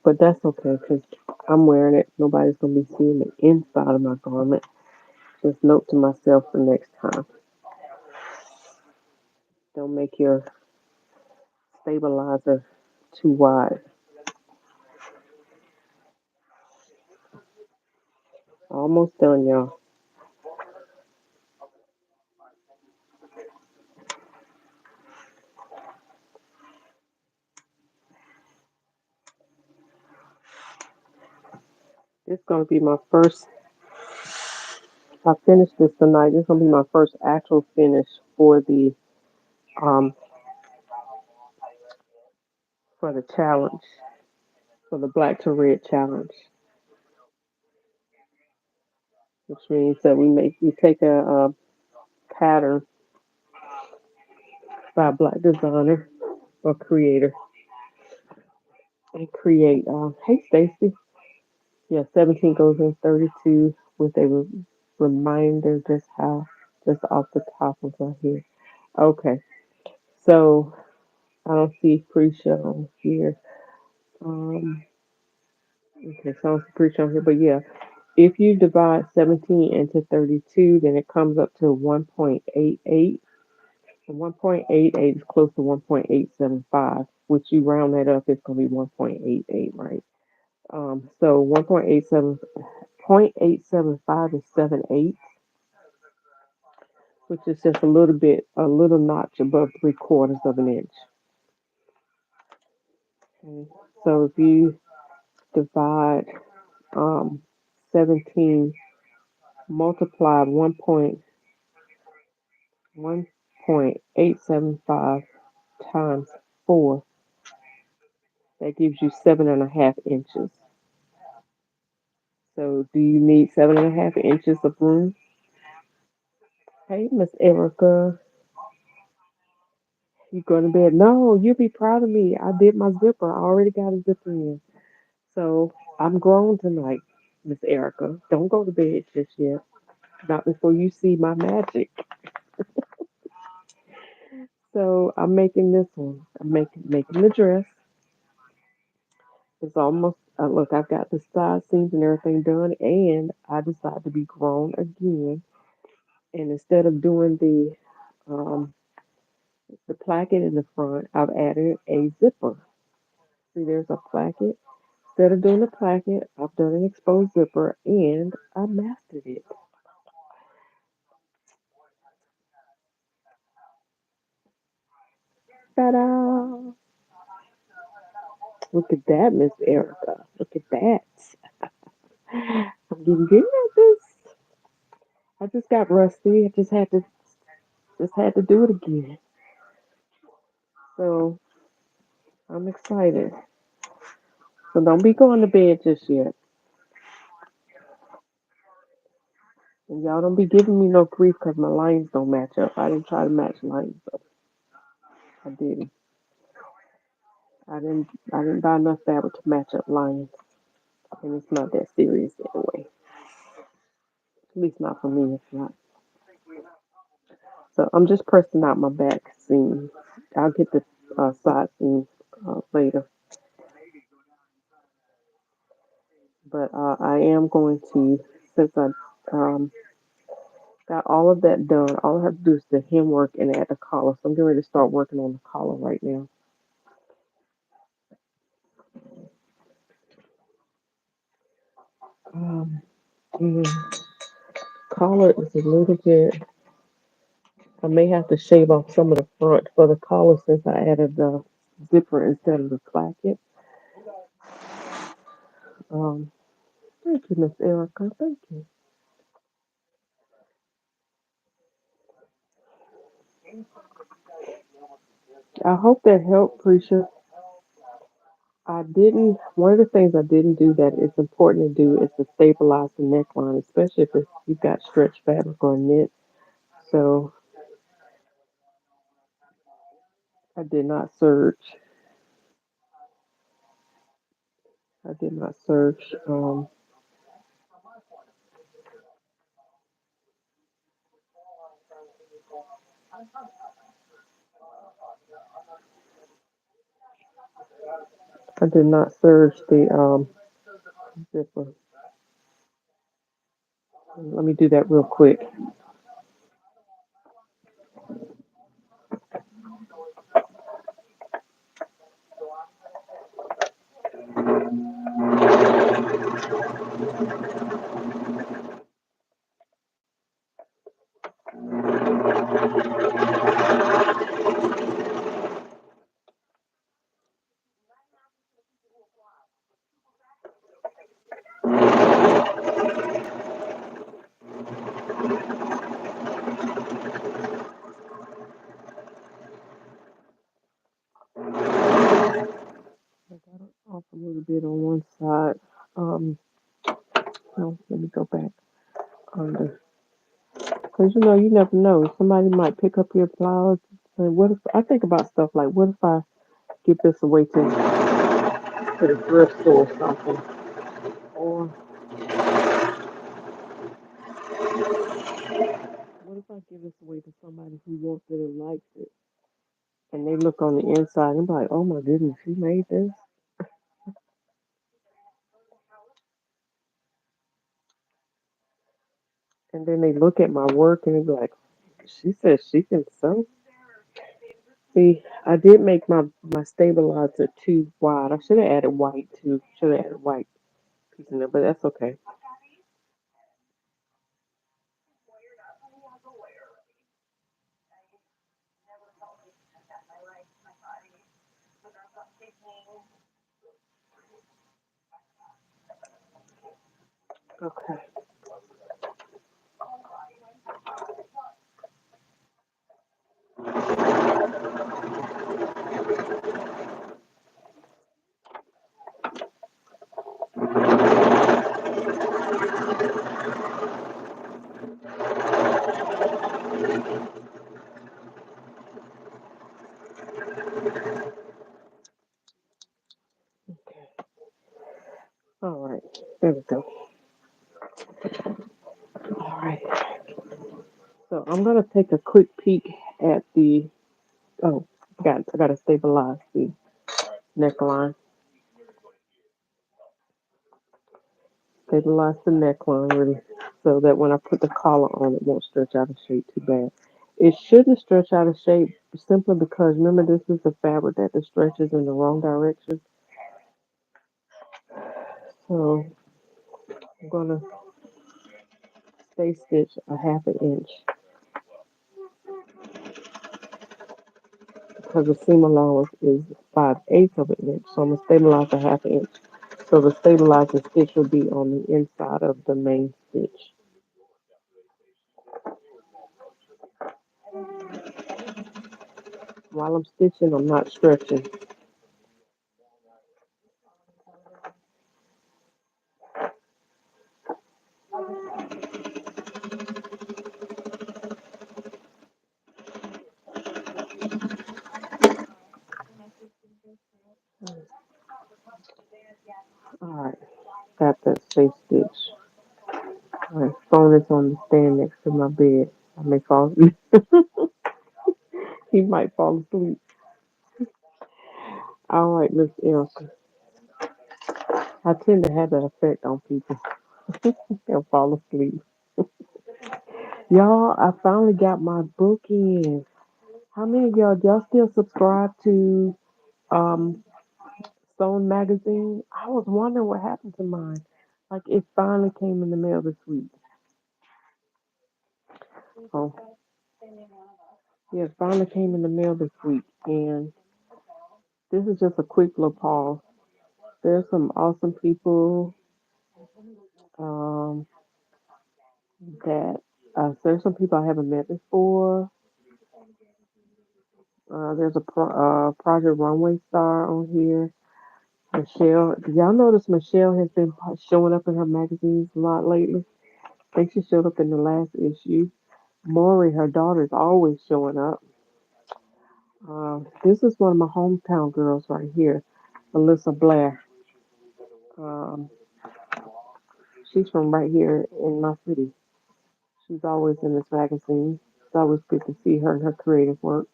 but that's okay because I'm wearing it. Nobody's gonna be seeing the inside of my garment. Just note to myself for next time: don't make your stabilizer too wide. Almost done, y'all. This is gonna be my first. If I finish this tonight, this is gonna be my first actual finish for um the challenge, for the black to red challenge, which means that we take a pattern by a black designer or creator and create. Hey, Stacy. Yeah, 17 goes in 32 with a reminder just off the top of my head. Okay, so I don't see pre-show here. Um, okay, so I don't see pre-show here, but yeah, if you divide 17 into 32, then it comes up to 1.88. And 1.88 is close to 1.875, which you round that up, it's going to be 1.88, right? So 1.875 is 7/8, which is just a little notch above 3/4 of an inch. Okay. So if you divide 17, multiply 1.875 times 4, that gives you 7.5 inches. So do you need 7.5 inches of room? Hey, Miss Erica, you going to bed? No, you'll be proud of me. I did my zipper. I already got a zipper in. So I'm grown tonight, Miss Erica. Don't go to bed just yet. Not before you see my magic. So I'm making this one. I'm making the dress. It's almost look. I've got the side seams and everything done, and I decided to be grown again. And instead of doing the placket in the front, I've added a zipper. See, there's a placket. Instead of doing the placket, I've done an exposed zipper, and I mastered it. Ta-da! Look at that, Miss Erica. Look at that. I'm getting good at this. I just got rusty. I just had to do it again. So I'm excited. So don't be going to bed just yet. And y'all don't be giving me no grief because my lines don't match up. I didn't try to match lines up. I didn't. I didn't buy enough fabric to match up lines. And it's not that serious anyway. At least not for me, it's not. So I'm just pressing out my back seam. I'll get the side seam later. But I am going to, since I um, got all of that done, all I have to do is the hem work and add the collar. So I'm getting ready to start working on the collar right now. Um, mm, collar is a little bit, I may have to shave off some of the front for the collar since I added the zipper instead of the placket. Um, Thank you, Miss Erica. Thank you. I hope that helped, Prisha. I didn't. One of the things I didn't do that is important to do is to stabilize the neckline, especially if you've got stretch fabric or knit. So I did not search. I did not search. I did not search the zipper. Let me do that real quick. I got it off a little bit on one side. Um, no, let me go back under. Because you never know. Somebody might pick up your blouse. And what if I think about stuff like, what if I give this away to the thrift store or something? Or what if I give this away to somebody who wants it and likes it? And they look on the inside and be like, oh my goodness, she made this. And then they look at my work and they be like, she says she can sew. See, I did make my stabilizer too wide. I should have added white too. Should have added white piece in there, but that's okay. Okay. Okay. All right. There we go. All right. So I'm gonna take a quick peek at the. Oh, I gotta stabilize the neckline. Stabilize the neckline really, so that when I put the collar on, it won't stretch out of shape too bad. It shouldn't stretch out of shape simply because remember this is a fabric that the stretches in the wrong direction. So I'm gonna stay stitch a half an inch because the seam allowance is 5/8 of an inch. So I'm gonna stabilize a half an inch. So the stabilizing stitch will be on the inside of the main stitch. While I'm stitching, I'm not stretching. All right, got that safe stitch. My phone is on the stand next to my bed. I may fall. He might fall asleep. All right, Miss Elsa. I tend to have that effect on people. They'll fall asleep. Y'all, I finally got my book in. How many of y'all still subscribe to um Stone Magazine? I was wondering what happened to mine. Like it finally came in the mail this week. Oh, yeah, it finally came in the mail this week. And this is just a quick little pause. There's some awesome people um, that there's some people I haven't met before. There's a Project Runway star on here. Michelle, y'all notice Michelle has been showing up in her magazines a lot lately? I think she showed up in the last issue. Maury, her daughter, is always showing up. This is one of my hometown girls right here, Alyssa Blair. Um, she's from right here in my city. She's always in this magazine. It's always good to see her and her creative work.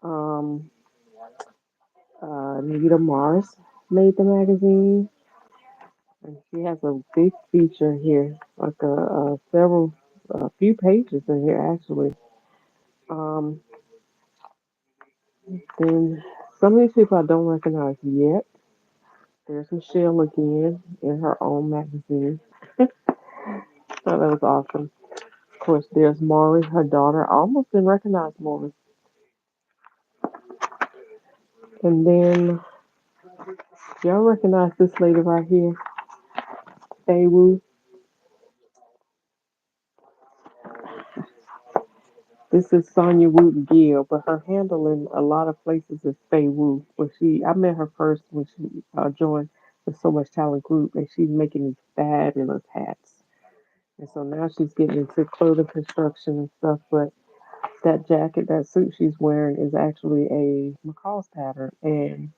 Um, Nita Mars made the magazine, and she has a big feature here, like a few pages in here actually. Um, then some of these people I don't recognize yet. There's Michelle again in her own magazine. So that was awesome. Of course, there's Maury, her daughter. I almost didn't recognize Maury. And then, y'all recognize this lady right here, Wu. This is Sonia Wooten Gill, but her handle in a lot of places is Wu. But I met her first when she joined the So Much Talent group, and she's making these fabulous hats. And so now she's getting into clothing construction and stuff. But that jacket, that suit she's wearing is actually a McCall's pattern, and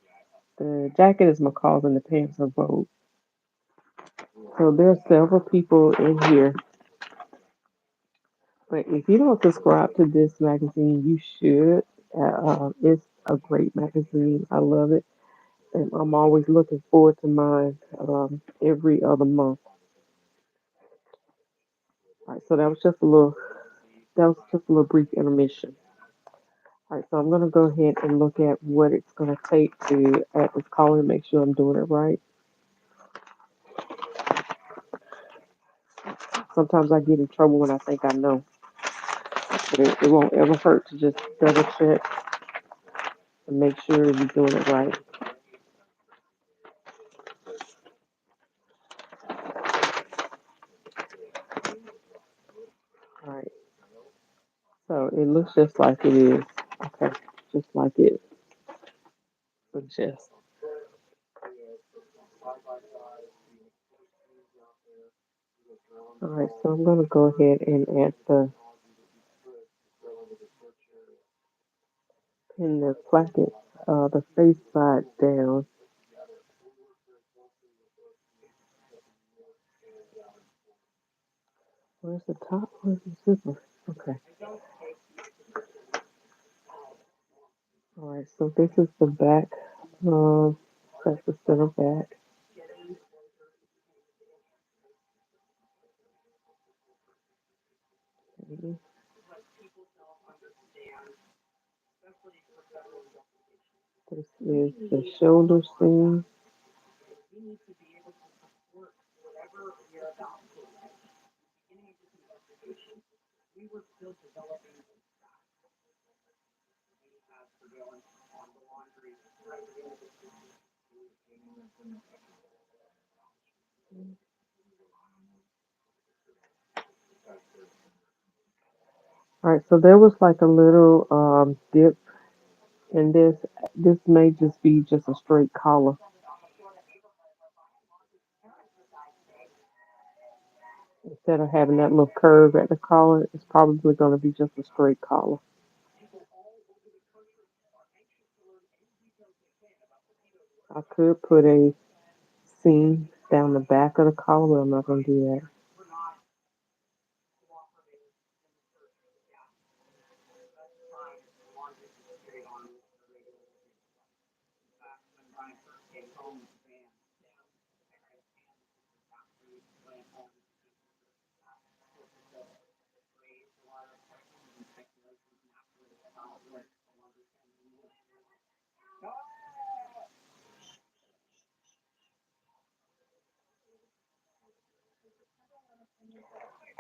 the jacket is McCall's and the pants are Vogue. So there's several people in here. But if you don't subscribe to this magazine, you should. It's a great magazine. I love it, and I'm always looking forward to mine every other month. All right, so that was just a little brief intermission. All right, so I'm gonna go ahead and look at what it's gonna take to add this color and make sure I'm doing it right. Sometimes I get in trouble when I think I know, but it won't ever hurt to just double check and make sure you're doing it right. All right, so it looks just like it is. Okay, just like it suggests. All right, so I'm gonna go ahead and add pin the placket, the face side down. Where's the top? Where's the zipper? Okay. All right, so this is the back. Um, that's the center back. Okay. This is the shoulder seam. All right, so there was like a little dip in this. This may just be just a straight collar. Instead of having that little curve at the collar, it's probably going to be just a straight collar. I could put a seam down the back of the collar, but I'm not going to do that.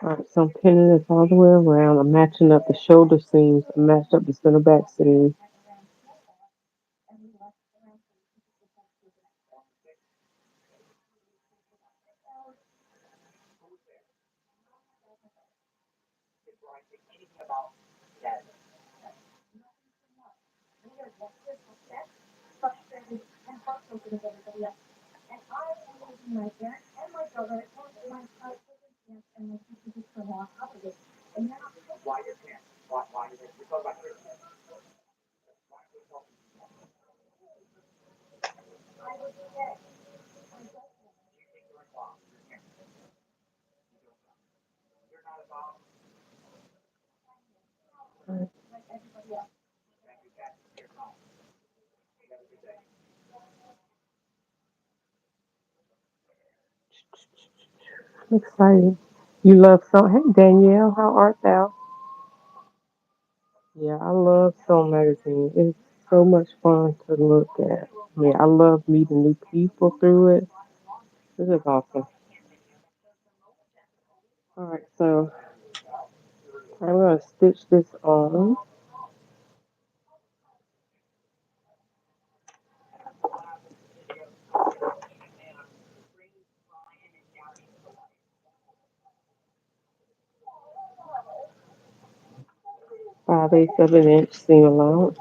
All right, so I'm pinning this all the way around. I'm matching up the shoulder seams. I matched up the center back seam. I'm excited. You love sewing. Hey Danielle, how art thou? Yeah, I love Soul Magazine. It's so much fun to look at. Yeah, I love meeting new people through it. This is awesome. All right, so I'm gonna stitch this on. Five eighths of an inch seam allowance.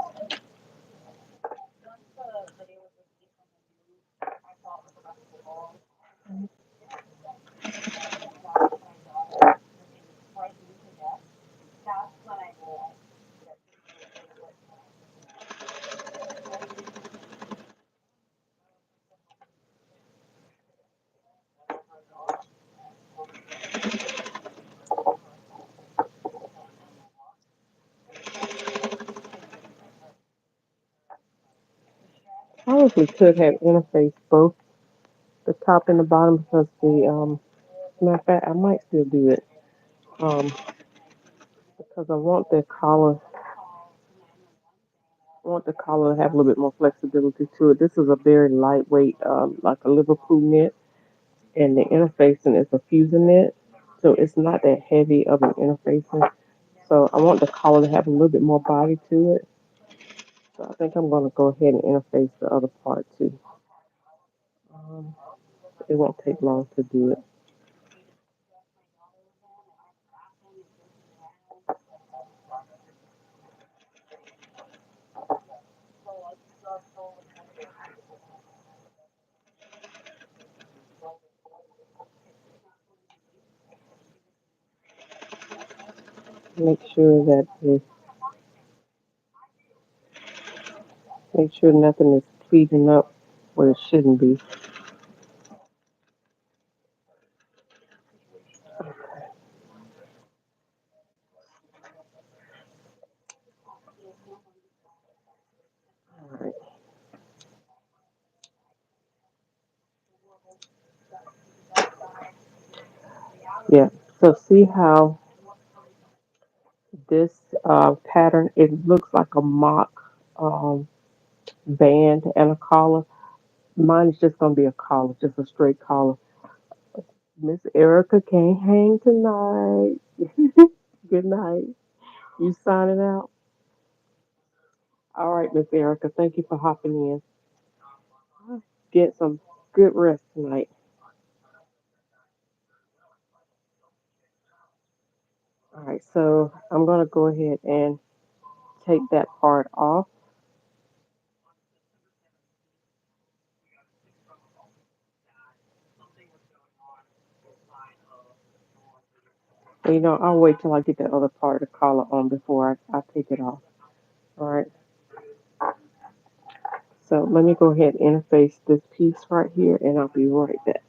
Probably could have interfaced both the top and the bottom because the matter of fact I might still do it. Because I want the collar to have a little bit more flexibility to it. This is a very lightweight, like a Liverpool knit, and the interfacing is a fusion knit, so it's not that heavy of an interfacing. So I want the collar to have a little bit more body to it. So I think I'm going to go ahead and interface the other part too. Um, it won't take long to do it. Make sure that make sure nothing is pleating up where it shouldn't be. All right. Yeah. So see how this pattern, it looks like a mock um, band and a collar. Mine is just going to be a collar, just a straight collar. Miss Erica can't hang tonight. Good night. You signing out? All right, Miss Erica. Thank you for hopping in. Get some good rest tonight. All right, so I'm going to go ahead and take that part off. You know, I'll wait till I get the other part of the collar on before I take it off. All right, so let me go ahead and interface this piece right here, and I'll be right back.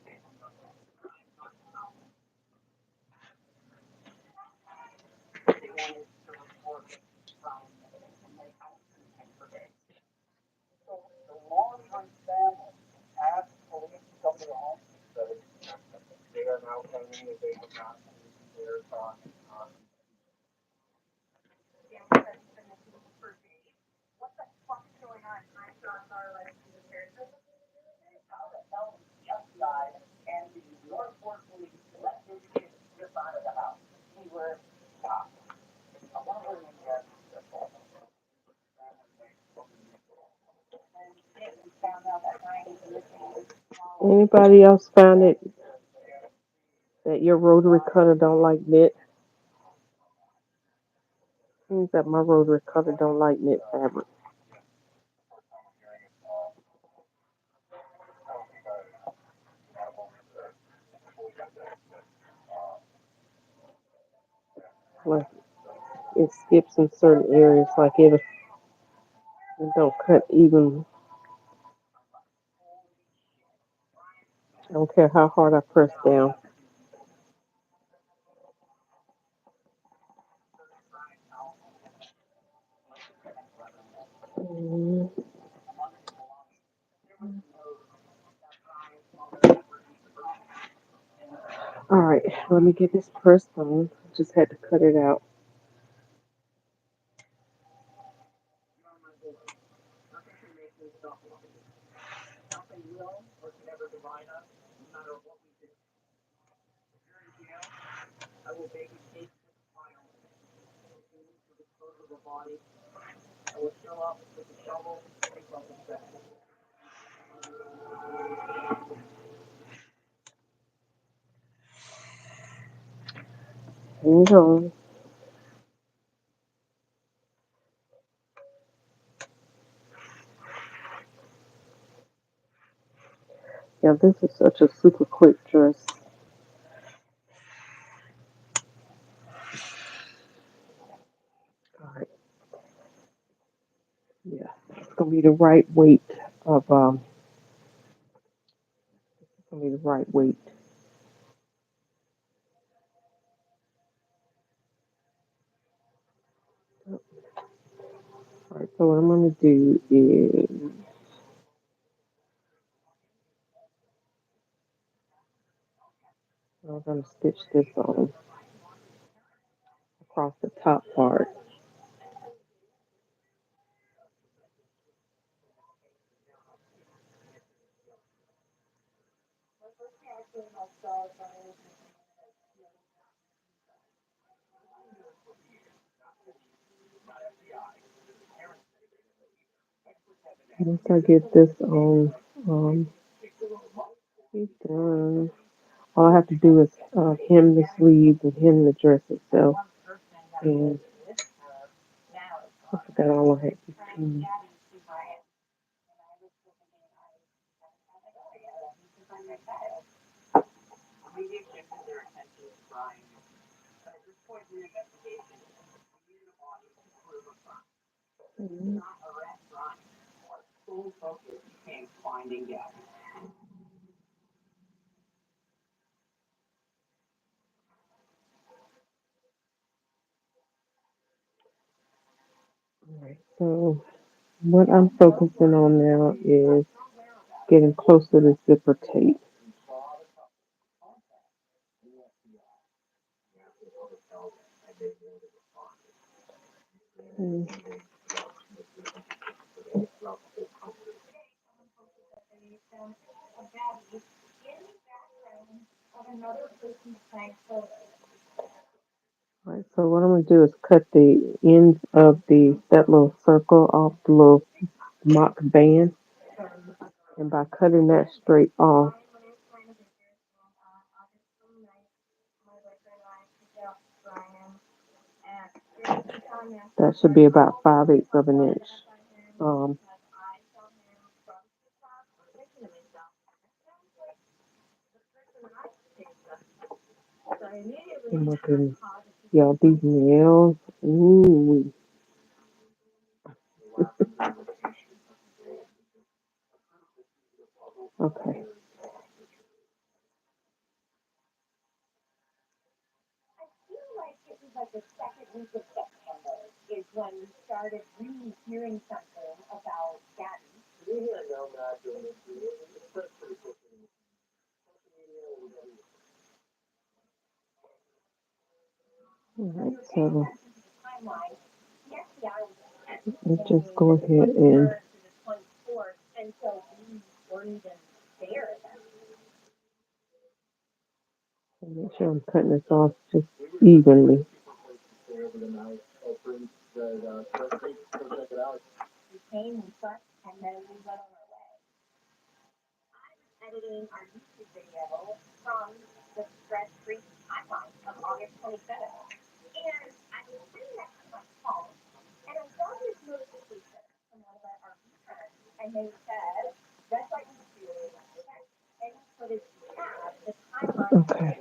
Anybody else found it that your rotary cutter don't like knit? Seems that my rotary cutter don't like knit fabric. Like it skips in certain areas, like it don't cut even. I don't care how hard I press down. Mm. All right, let me get this pressed on. Just had to cut it out. Hang on. Yeah, this is such a super quick dress. All right, yeah, it's gonna be the right weight of It's gonna be the right weight. All right, so what I'm gonna do is I'm gonna stitch this on across the top part. Once I get this on, done, all I have to do is hem the sleeves and hem the dress itself. And I forgot all I had to hem. All right, so what I'm focusing on now is getting close to the zipper tape. Okay. All right, so what I'm gonna do is cut the ends of that little circle off the little mock band, and by cutting that straight off, that should be about 5/8 of an inch. Um, and looking, y'all, these nails. Ooh, okay. All right, so let's just go ahead and make sure I'm cutting this off just evenly. Okay.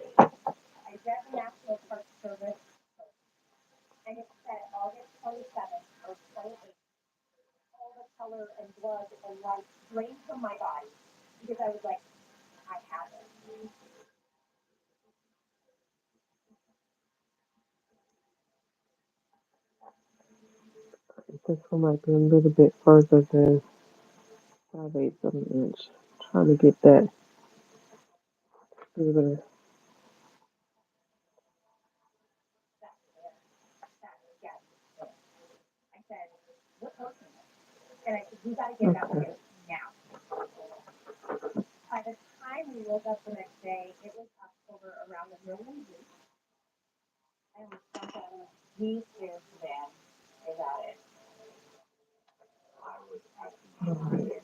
This one might be a little bit further than 5/8 of an inch. Trying to get that through okay. All right.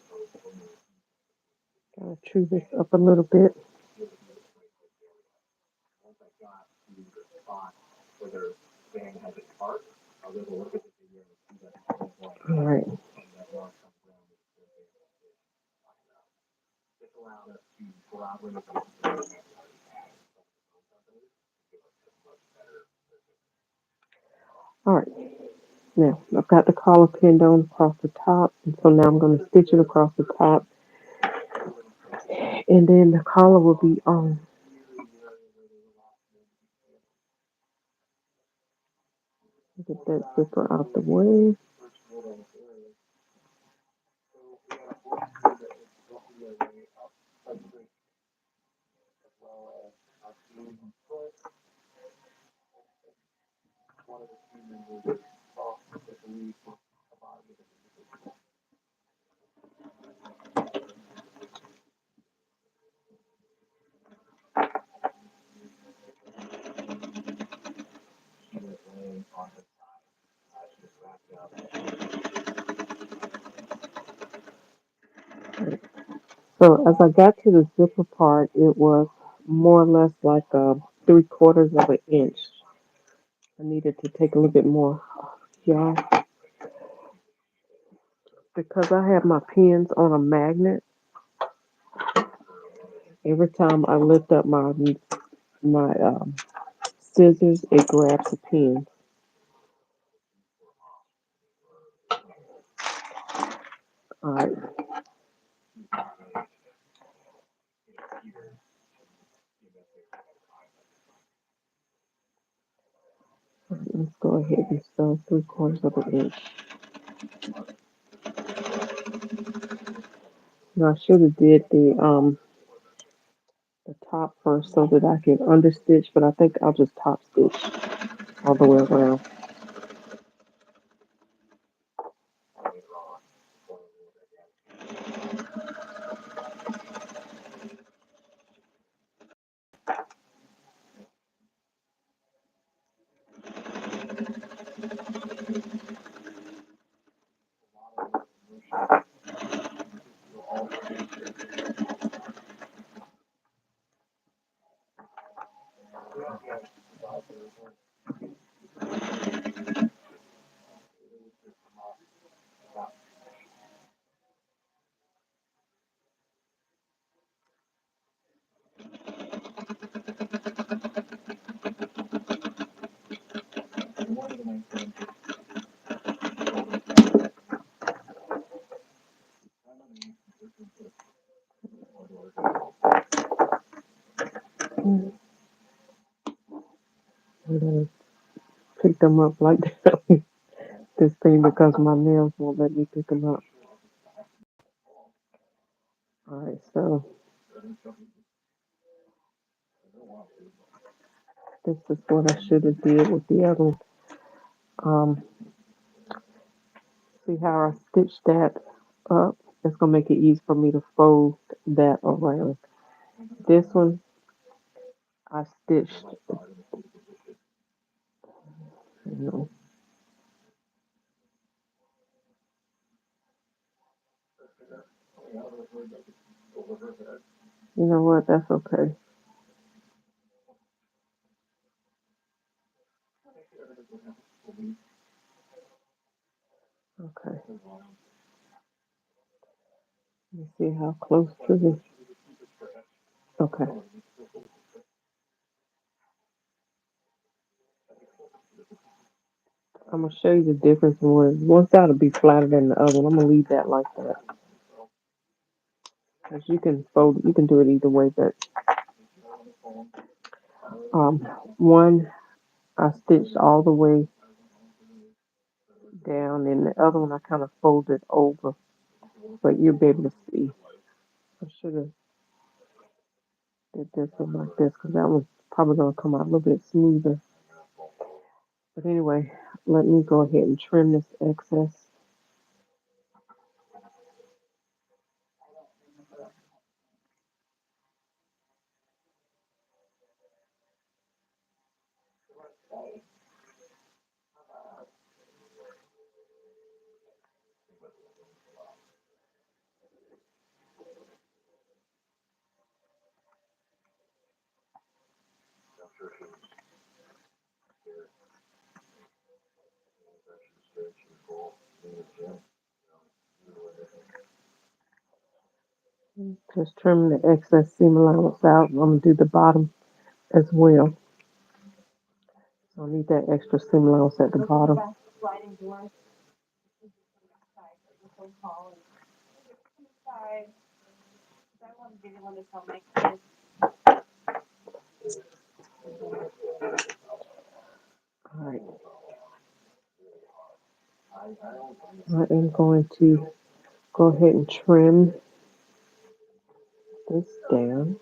Gotta chew this up a little bit. All right. All right. Now I've got the collar pinned on across the top, and so now I'm going to stitch it across the top, and then the collar will be on. Get that zipper out the way. So as I got to the zipper part, it was more or less like 3/4 of an inch. I needed to take a little bit more, y'all, because I have my pins on a magnet. Every time I lift up my scissors, it grabs the pin. All right, let's go ahead and sew 3/4 of an inch. Now I should have did the top first so that I can understitch, but I think I'll just top stitch all the way around. I'm gonna pick them up like this thing because my nails won't let me pick them up. All right, so this is what I should have did with the other one. Um, see how I stitched that up? It's gonna make it easy for me to fold that around. This one I stitched, you know, you know what? That's okay. Okay. Let me see how close to this. Okay. I'm gonna show you the difference in one. One side will be flatter than the other one. I'm gonna leave that like that. Cause you can fold, you can do it either way, but um, one I stitched all the way down, and the other one I kind of folded over, but you'll be able to see. I should have did this one like this, cause that one's probably gonna come out a little bit smoother. But anyway, let me go ahead and trim this excess. Just trim the excess seam allowance out. I'm gonna do the bottom as well. So I need that extra seam allowance at the bottom. All right, I am going to go ahead and trim this down.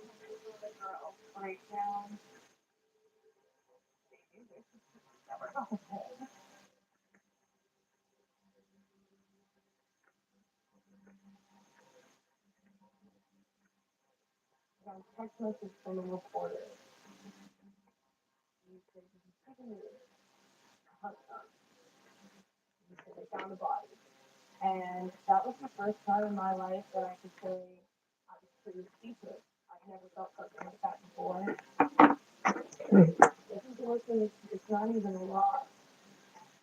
Okay.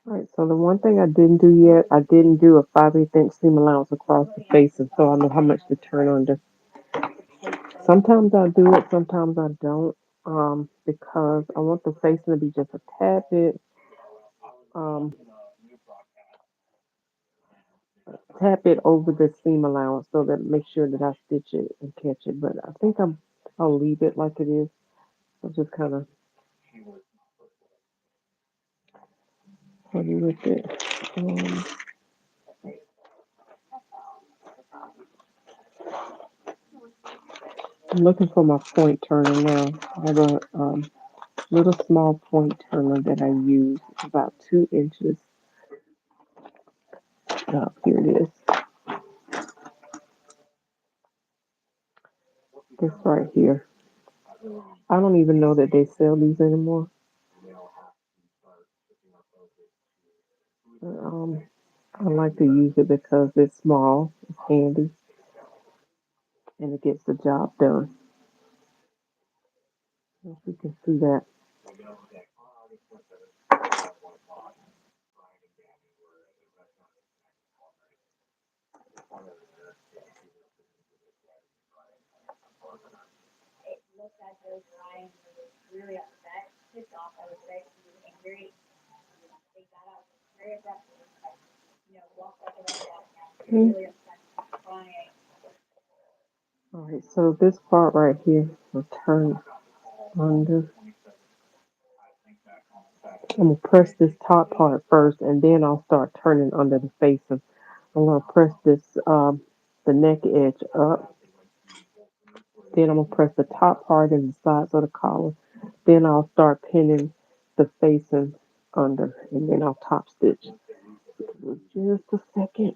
All right, so the one thing I didn't do yet, I didn't do a 5/8 seam allowance across the face, and so I know how much to turn under. Sometimes I do it, sometimes I don't, because I want the facing to be just a tad bit, um, tap it over the seam allowance so that make sure that I stitch it and catch it. But I think I'll leave it like it is. I'll just kind of play with it. I'm looking for my point turner now. I have a little small point turner that I use. It's about 2 inches. Here it is. This right here. I don't even know that they sell these anymore. Um, I like to use it because it's small, it's handy, and it gets the job done. If you can see that. Okay. All right, so this part right here will turn under. I'm gonna press this top part first, and then I'll start turning under the face. And I'm gonna press this the neck edge up. Then I'm gonna press the top part and the sides of the collar. Then I'll start pinning the facing under, and then I'll top stitch. Just a second.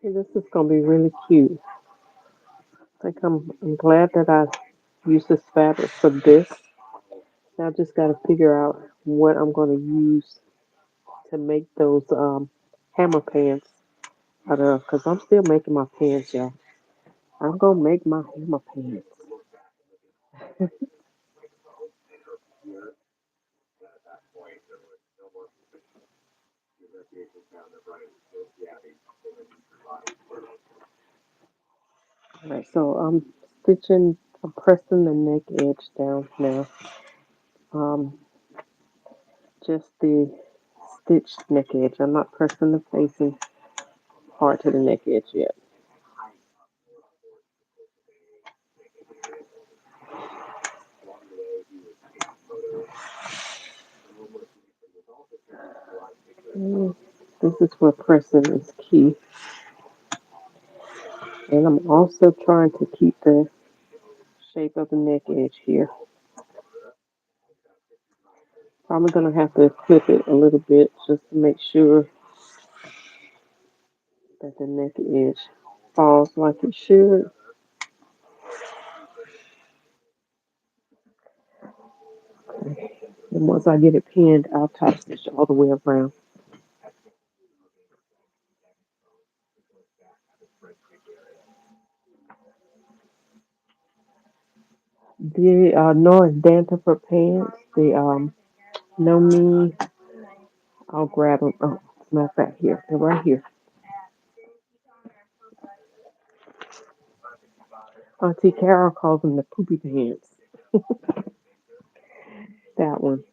Okay, this is gonna be really cute. I think I'm glad that I use this fabric for this. Now I just got to figure out what I'm going to use to make those hammer pants out of, because I'm still making my pants, y'all. I'm going to make my hammer pants. All right, so I'm pressing the neck edge down now. Um, just the stitched neck edge. I'm not pressing the facing part to the neck edge yet. Mm, this is where pressing is key. And I'm also trying to keep the shape of the neck edge here. Probably gonna have to clip it a little bit just to make sure that the neck edge falls like it should. And once I get it pinned, I'll top stitch all the way around. The Norris Dantifer pants, the No Me, I'll grab them. Oh, it's not back here. They're right here. Auntie Carol calls them the poopy pants. That one.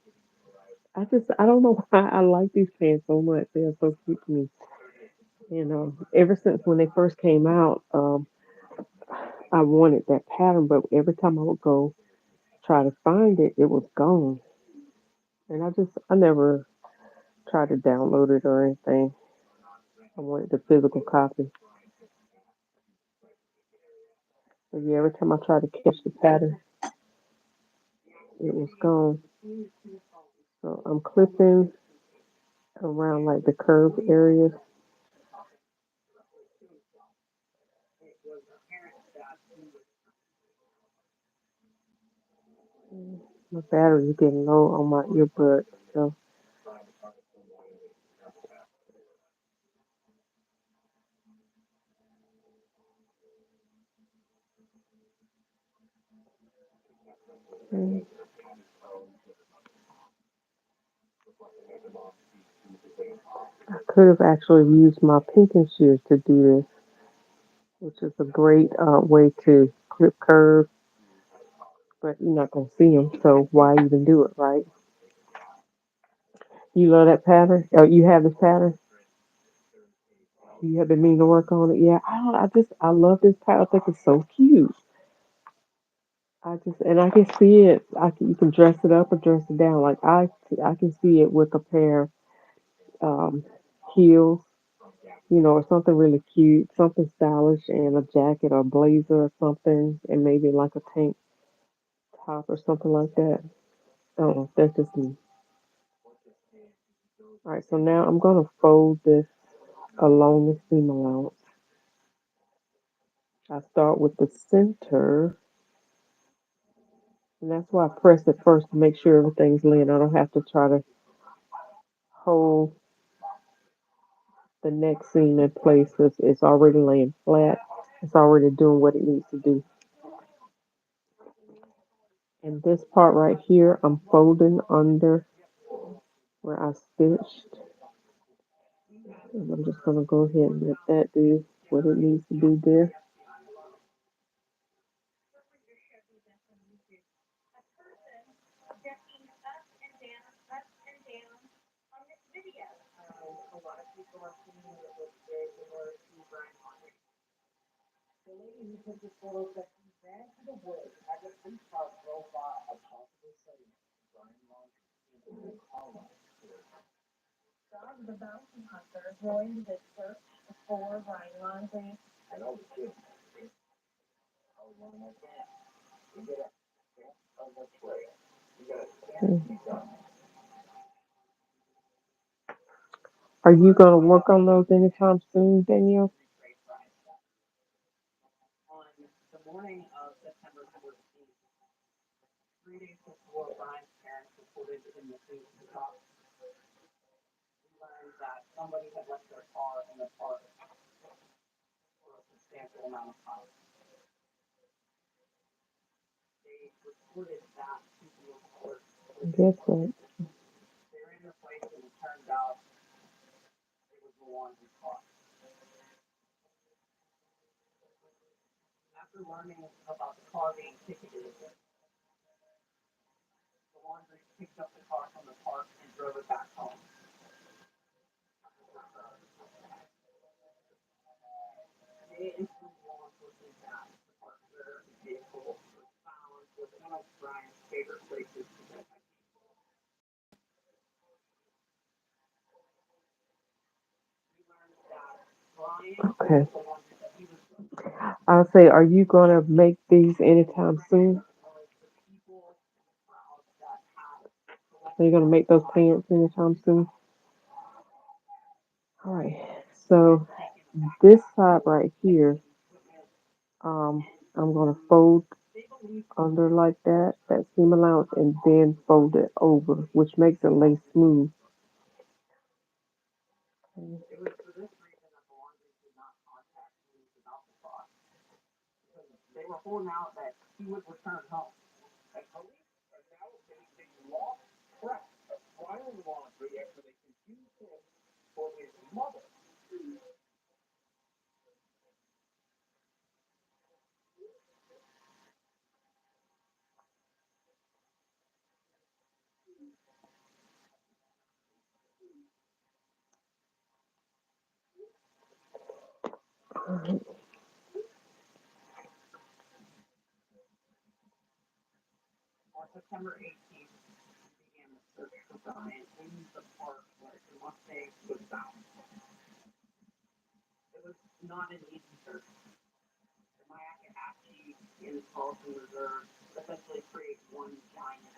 I don't know why I like these pants so much. They are so cute to me. And ever since when they first came out, I wanted that pattern, but every time I would go try to find it, it was gone. And I never tried to download it or anything. I wanted the physical copy. But yeah, every time I tried to catch the pattern, it was gone. So I'm clipping around like the curved areas. My battery's getting low on my earbud, so mm, I could have actually used my pinking shears to do this, which is a great way to clip curves, but you're not gonna see them, so why even do it, right? You love that pattern? Oh, you have this pattern? You have been meaning to work on it? Yeah, I love this pattern. I think it's so cute. And I can see it. You can dress it up or dress it down. Like I can see it with a pair of heels, or something really cute, something stylish, and a jacket or blazer or something, and maybe like a tank top or something like that. Oh, that's just me. All right, so now I'm gonna fold this along the seam allowance. I start with the center, and that's why I press it first to make sure everything's laying. I don't have to try to hold the neck seam in place because it's already laying flat. It's already doing what it needs to do. And this part right here, I'm folding under where I stitched. And I'm just gonna go ahead and let that do what it needs to do there. Okay. Are you gonna work on those anytime soon, Danielle? Guess what? Okay. I'll say, are you gonna make these anytime soon? Are you gonna make those pants anytime soon? All right. So this side right here, um, I'm gonna fold under like that, that seam allowance, and then fold it over, which makes it lay smooth.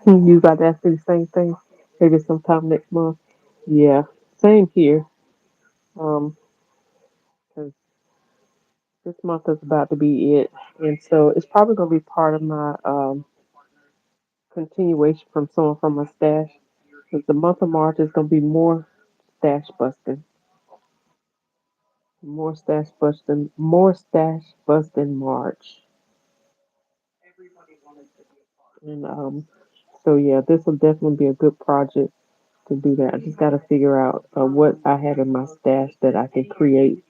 You about to ask me the same thing? Maybe sometime next month. Yeah, same here. Um, 'Cause this month is about to be it, and so it's probably gonna be part of my continuation from someone from my stash. Because the month of March is gonna be more stash busting March, and so yeah, this will definitely be a good project to do that. I just got to figure out what I have in my stash that I can create.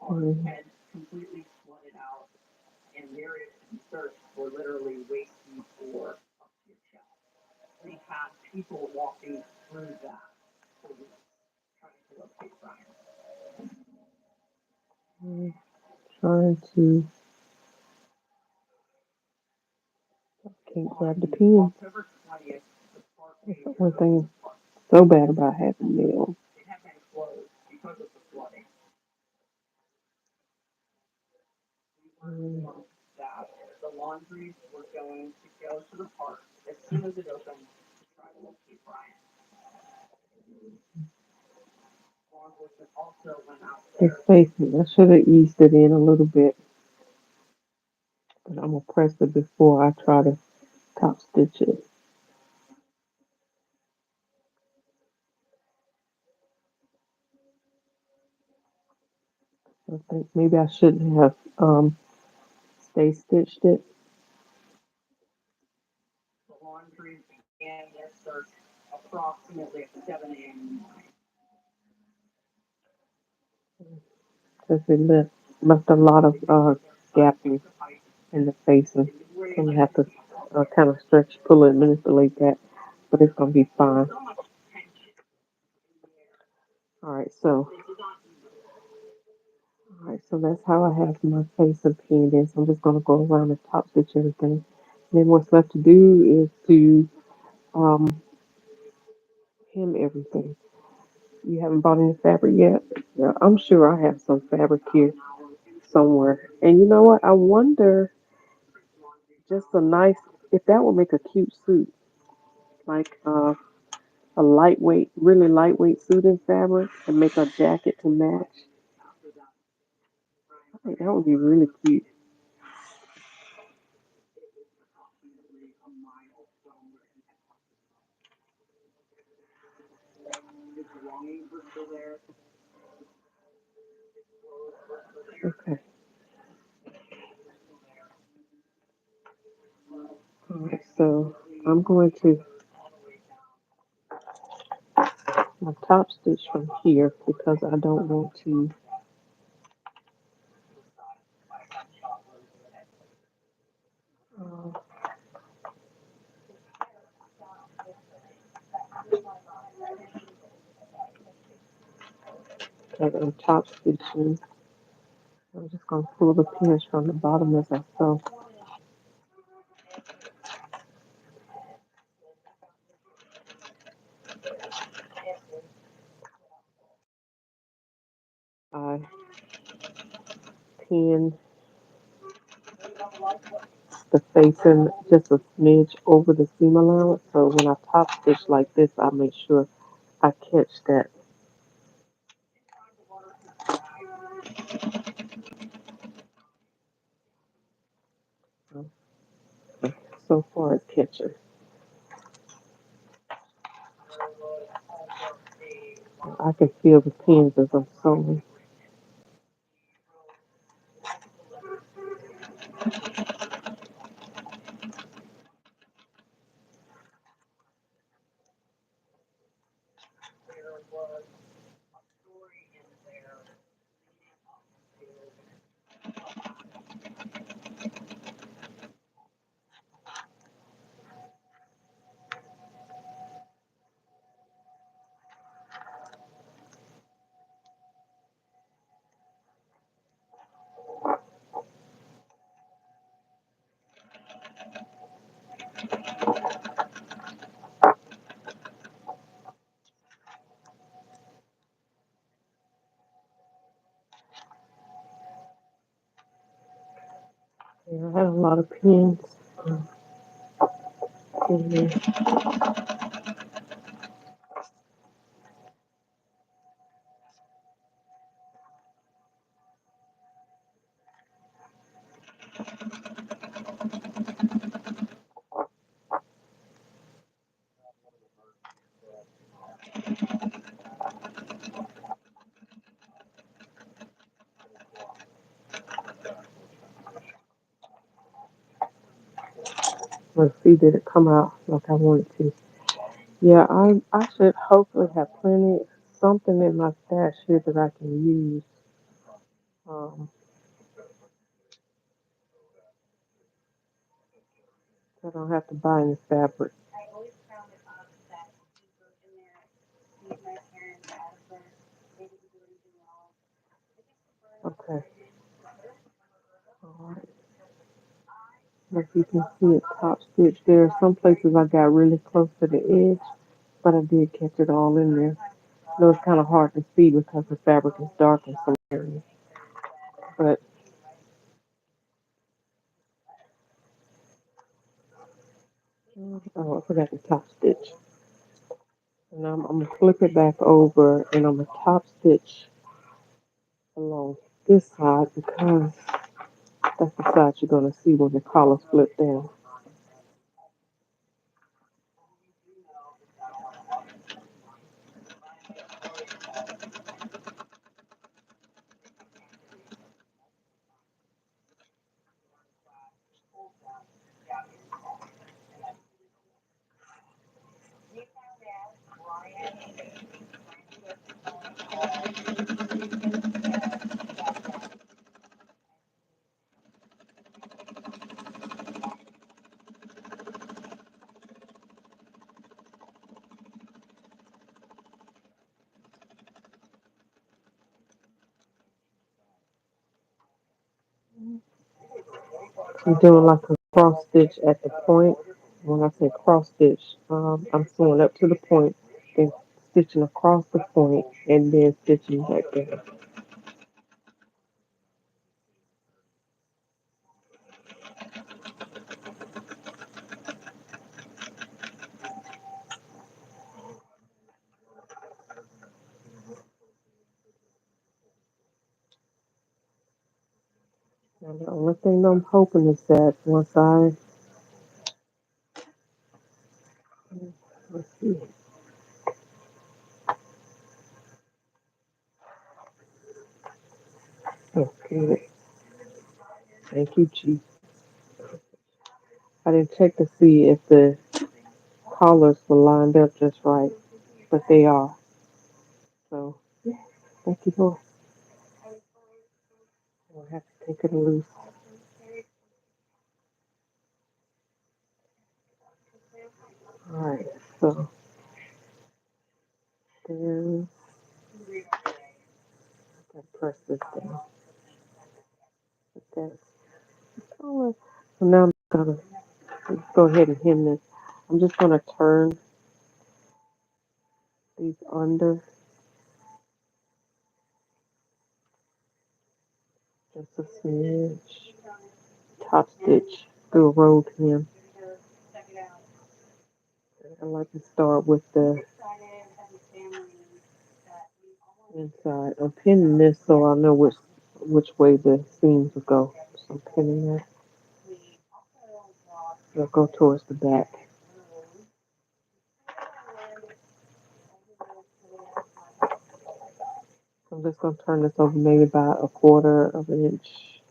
Mm. Mm, trying to can't grab the pen. That's the one thing so bad about having nails. Mm, it's facing. I should have eased it in a little bit, but I'm gonna press it before I try to top stitch it. I think maybe I shouldn't have stay stitched it. Because it left a lot of gapping in the facing. I'm gonna have to kind of stretch, pull it, manipulate that, but it's gonna be fine. All right, so all right, so that's how I have my facing pinned in. So I'm just gonna go around the top stitch everything. And then what's left to do is to um, hem everything. You haven't bought any fabric yet? Yeah, I'm sure I have some fabric here. somewhere. And you know what? I wonder, just a nice, if that would make a cute suit, like a lightweight, really lightweight suit in fabric, and make a jacket to match. I think that would be really cute. Okay. All right. So I'm going to top stitch from here because I don't want to uh, as I'm top stitching. I'm just going to pull the pins from the bottom as I sew. I pin the facing just a smidge over the seam allowance. So when I top stitch like this, I make sure I catch that. So far it's catching. I can feel the pins as I'm sewing. Yeah, I have a lot of pins in here. Let's see, did it come out like I wanted to? Yeah, I should hopefully have plenty something in my stash here that I can use. Um, so I don't have to buy any fabric. Okay. All right. If you can see it top stitch there. Some places I got really close to the edge, but I did catch it all in there. Though it's kind of hard to see because the fabric is dark in some areas. But oh, I forgot to top stitch. And I'm gonna flip it back over and I'm gonna top stitch along this side because that's the side you're gonna see when the collar flip down. I'm doing like a cross stitch at the point. When I say cross stitch, I'm sewing up to the point, then stitching across the point, and then stitching back down. And the only thing I'm hoping is that once let's see, okay, thank you, Chief. I didn't check to see if the collars were lined up just right, but they are. So, thank you, Lord. I'll have to take it loose. Alright, so then I press this down. Put that collar. So now I'm gonna go ahead and hem this. I'm just gonna turn these under just a smidge. Top stitch through a rolled hem. I like to start with the inside. I'm pinning this so I know which way the seams will go. So I'm pinning that. It'll go towards the back. So I'm just gonna turn this over maybe about a quarter of an inch,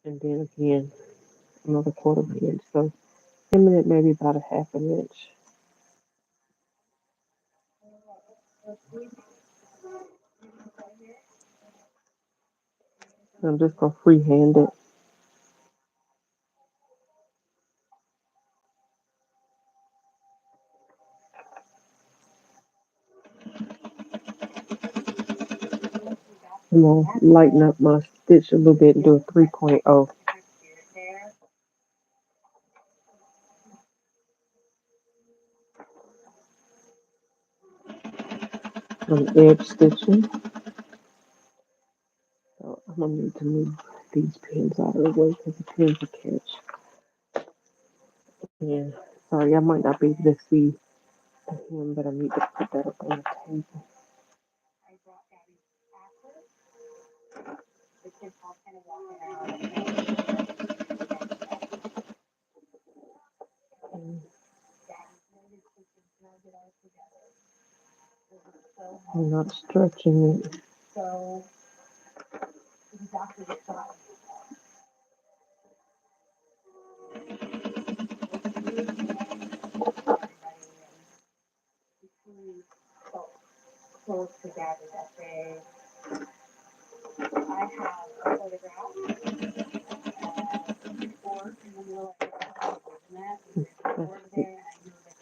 and then again another quarter of an inch. So hemming it maybe about a half an inch. And I'm just gonna freehand it. I'm gonna lighten up my stitch a little bit and do a 3.0. I'm edge stitching. So I'm gonna need to move these pins out of the way because the pins will catch. Yeah, sorry, I might not be able to see the hem, but I need to put that up on the table. And I'm not stretching it.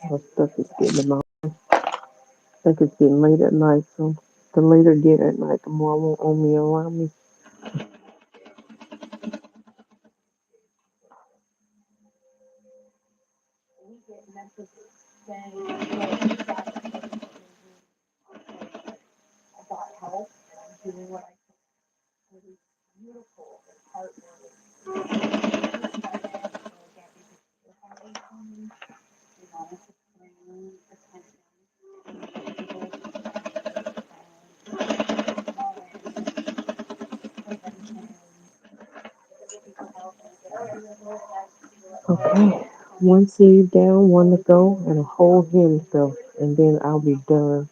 All stuff is getting them out. I think it's getting late at night, so the later it get at night, the more I want on me around me. Okay, one sleeve down, one to go, and a whole hem to go, and then I'll be done.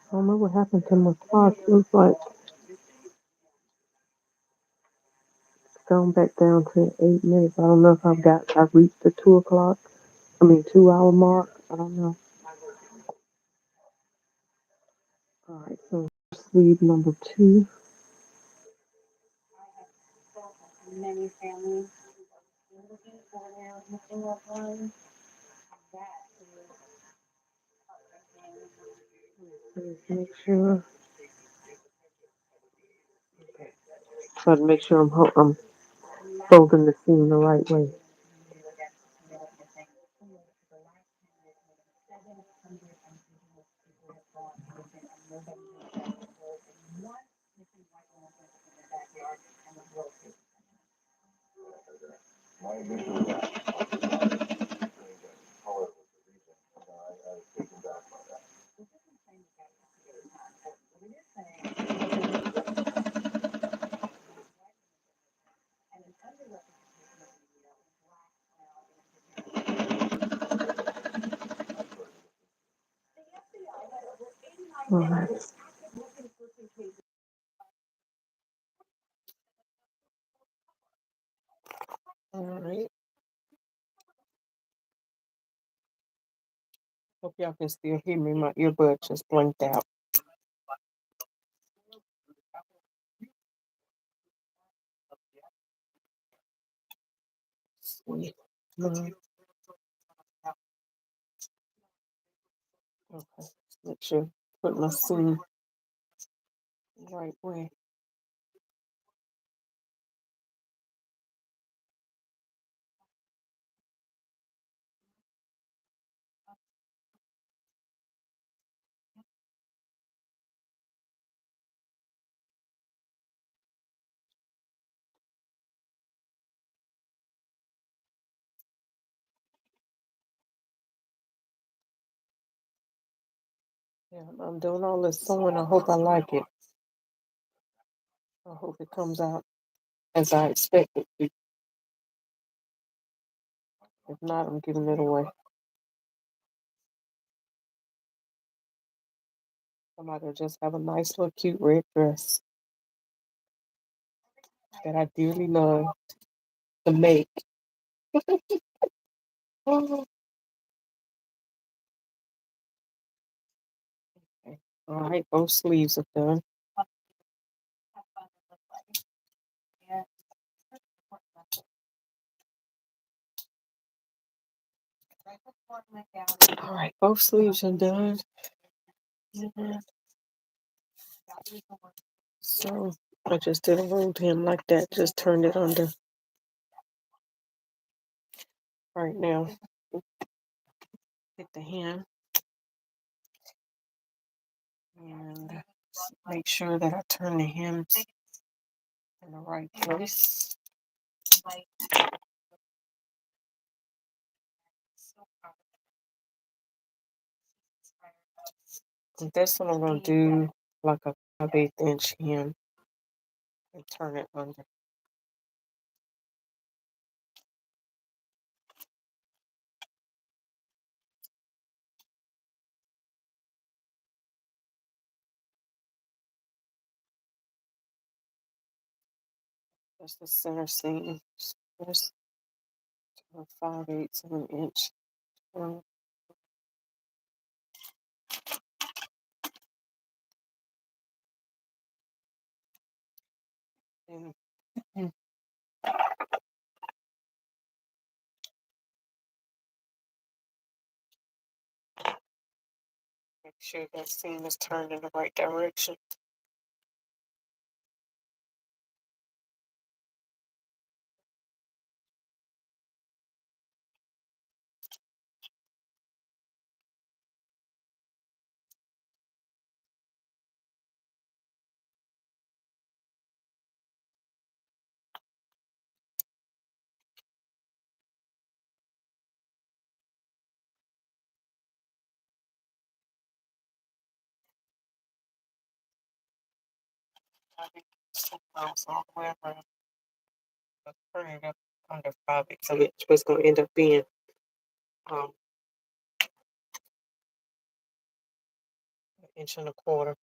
I don't know what happened to my clock. It was like gone back down to 8 minutes. I don't know if I reached the 2 o'clock. I mean 2 hour mark. I don't know. All right, so sleeve number two. Let's make sure. Okay. Try to make sure I'm folding the seam the right way. All right. All right. Hope y'all can still hear me. My earbud just blinked out. Sweet. Okay. Make sure put my seam the right way. Yeah, I'm doing all this sewing. I hope I like it. I hope it comes out as I expect it to. If not, I'm giving it away. Somebody will just have a nice little cute red dress that I dearly love to make. Oh, okay. All right, both sleeves are done. All right, both sleeves are done. Mhm. So I just did a roll to him like that, just turned it under. Right now, hit the hem and make sure that I turn the hems in the right place. And this one I'm going to do like a 5/8 inch hem and turn it under. That's the center seam. Just 5/8 of an inch. Um, and make sure that seam is turned in the right direction. I think sometimes all the way around, but turn it up under 5/8 of an inch, but it's going to end up being um, 1.25 inches.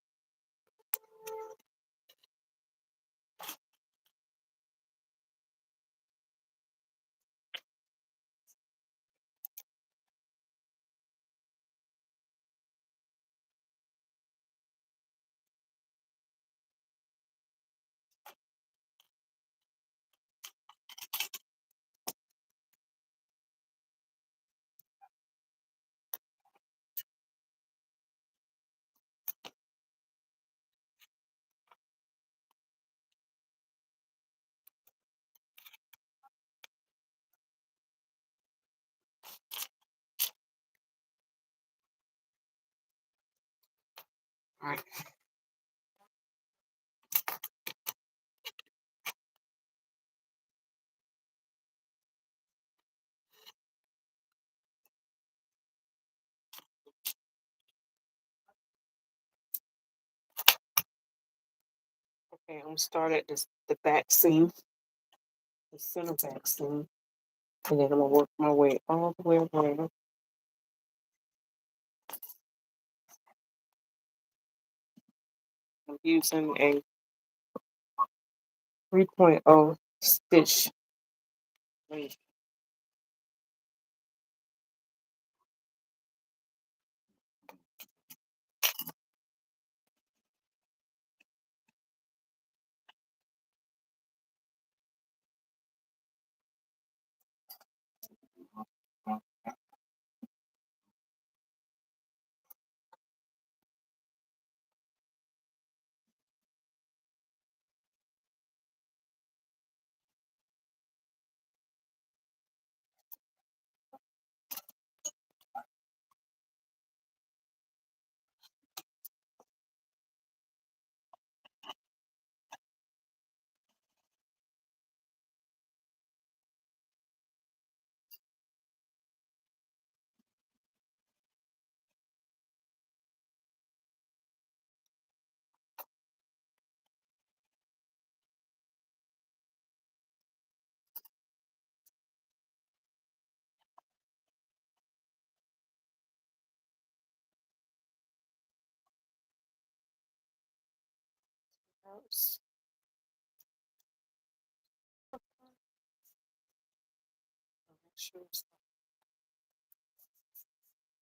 All right. Okay, I'm gonna start at the back seam, the center back seam, and then I'm gonna work my way all the way around. I'm using a 3.0 stitch.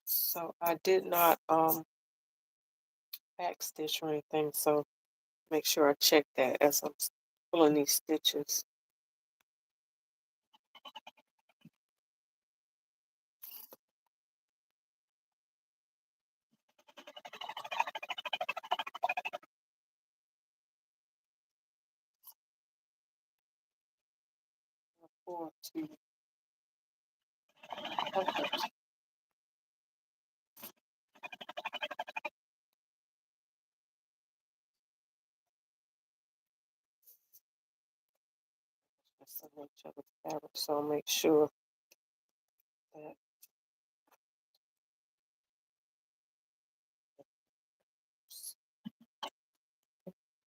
So I did not back stitch or anything, so make sure I check that as I'm pulling these stitches. Four, two, okay. That's so much of the fabric, so I'll make sure that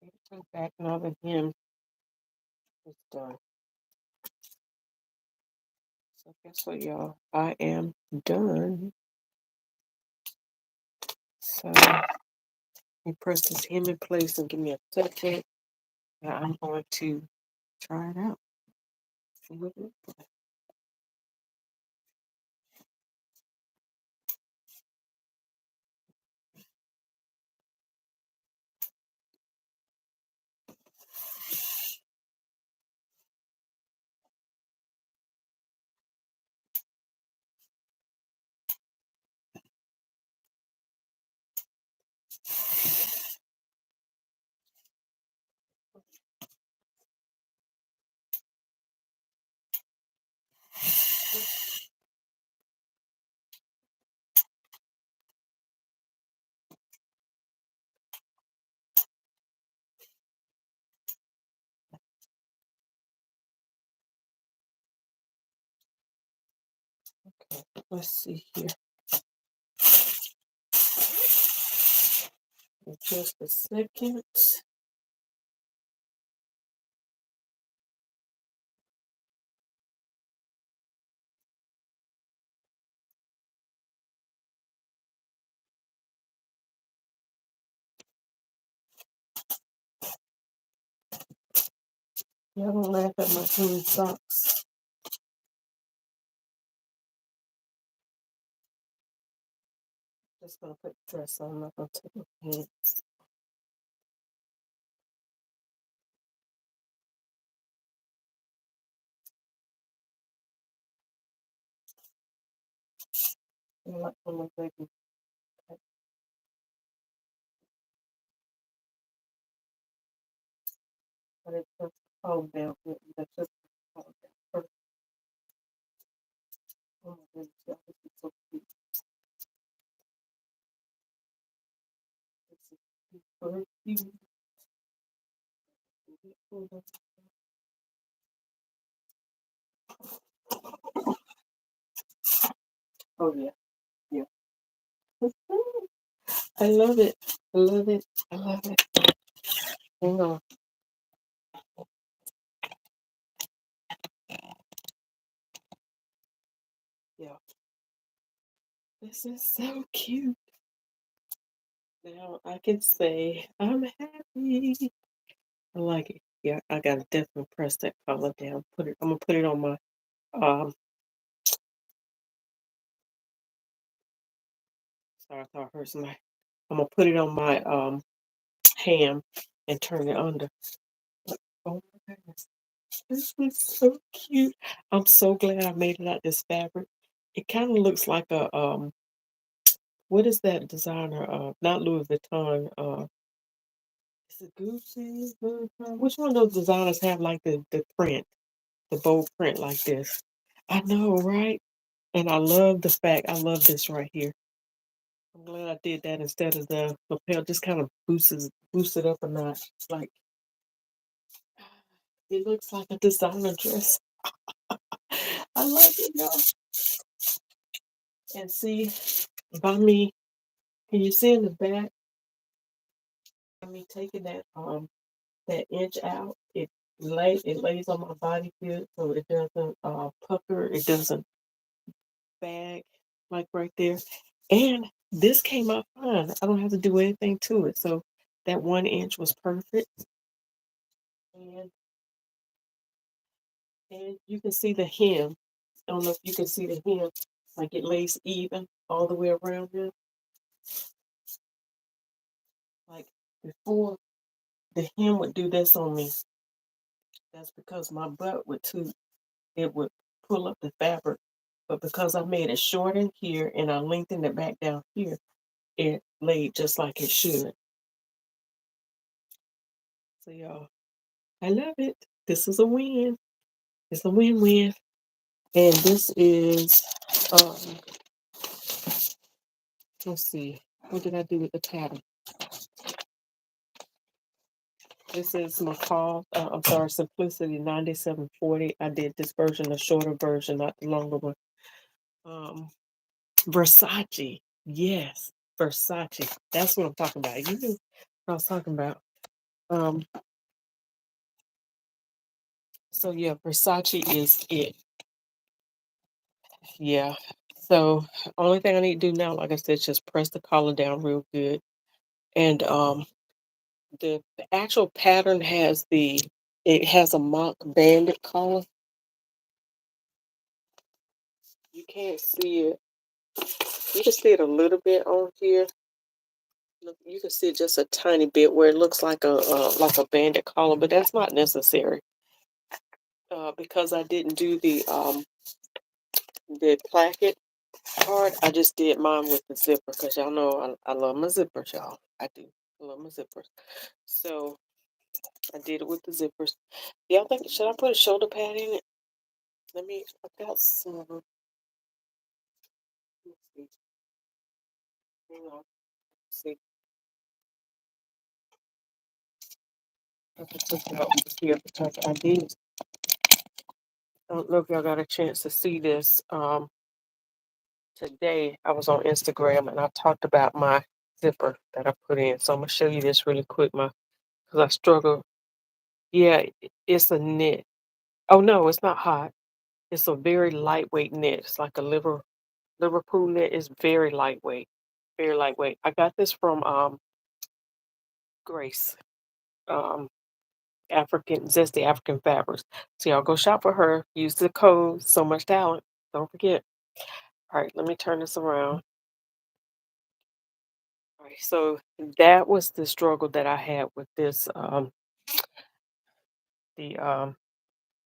everything back now the hem is done. So guess what, y'all? I am done. So you press this hem in place and give me a second. Now I'm going to try it out. See what it looks like. Let's see here. In just a second. Y'all don't laugh at my clean socks. Just gonna put the dress on. I'm not gonna take my pants. I'm not gonna take my but it's just hold down. That's just hold down. First, oh my goodness, y'all, this is so cute. This is super cute. Oh yeah, yeah. I love it. I love it. I love it. Hang on. Yeah, this is so cute. Now I can say I'm happy. I like it. Yeah, I gotta definitely press that collar down. Put it. I'm gonna put it on my um. Sorry, I thought I heard somebody. I'm gonna put it on my ham and turn it under. Oh my goodness, this is so cute. I'm so glad I made it out this fabric. It kind of looks like a what is that designer? Not Louis Vuitton. Is it Gucci? Louis Vuitton? Which one of those designers have like the print, the bold print like this? I know, right? And I love the fact I love this right here. I'm glad I did that instead of the lapel. Just kind of boosts it up a notch. Like it looks like a designer dress. I love it, y'all. And see, by me, can you see in the back? By me taking that inch out, it lays on my body good, so it doesn't pucker, it doesn't bag like right there. And this came out fine. I don't have to do anything to it. So that 1 inch was perfect. And you can see the hem. I don't know if you can see the hem, like it lays even all the way around it. Like before, the hem would do this on me. That's because my butt it would pull up the fabric. But because I made it short in here and I lengthened it back down here, it laid just like it should. So y'all, I love it. This is a win. It's a win-win. And this is um let's see, what did I do with the pattern? This is McCall, I'm sorry, Simplicity 9740. I did this version, the shorter version, not the longer one. Um, Versace, yes, Versace. That's what I'm talking about. You knew what I was talking about. Um, so yeah, Versace is it. Yeah. So only thing I need to do now, like I said, is just press the collar down real good. And the actual pattern it has a mock banded collar. You can't see it. You can see it a little bit on here. Look, you can see just a tiny bit where it looks like a banded collar, but that's not necessary because I didn't do the placket part. I just did mine with the zipper because y'all know I love my zippers, y'all. I do. I love my zippers. So I did it with the zippers. Y'all think should I put a shoulder pad in it? I've got some. Let's see. Hang on. See. I can put that over here because I did. I don't know if y'all got a chance to see this. Today I was on Instagram and I talked about my zipper that I put in. So I'm gonna show you this really quick, because I struggle. Yeah, it's a knit. Oh no, it's not hot. It's a very lightweight knit. It's like a Liverpool knit. It's very lightweight. Very lightweight. I got this from Grace. Um African Zesty African Fabrics. So y'all go shop for her. Use the code So Much Talent. Don't forget. All right, let me turn this around. All right, so that was the struggle that I had with this the what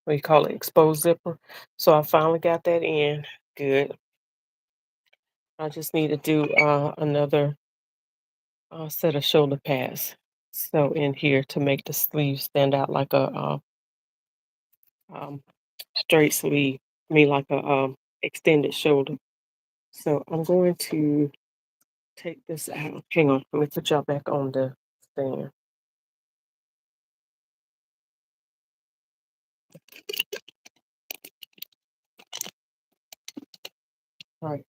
do you call it, exposed zipper. So I finally got that in. Good. I just need to do another set of shoulder pads. So in here to make the sleeve stand out like a um, straight sleeve, I mean like a extended shoulder. So I'm going to take this out. Hang on, let me put y'all back on the stand. All right.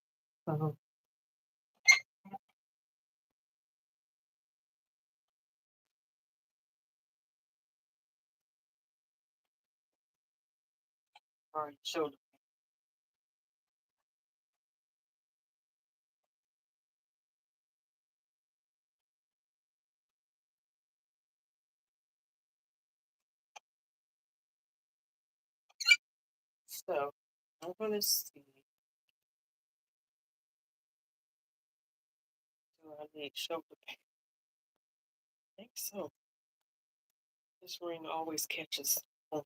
All right, shoulder. So I'm gonna see. Do I need shoulder pad? I think so. This ring always catches on.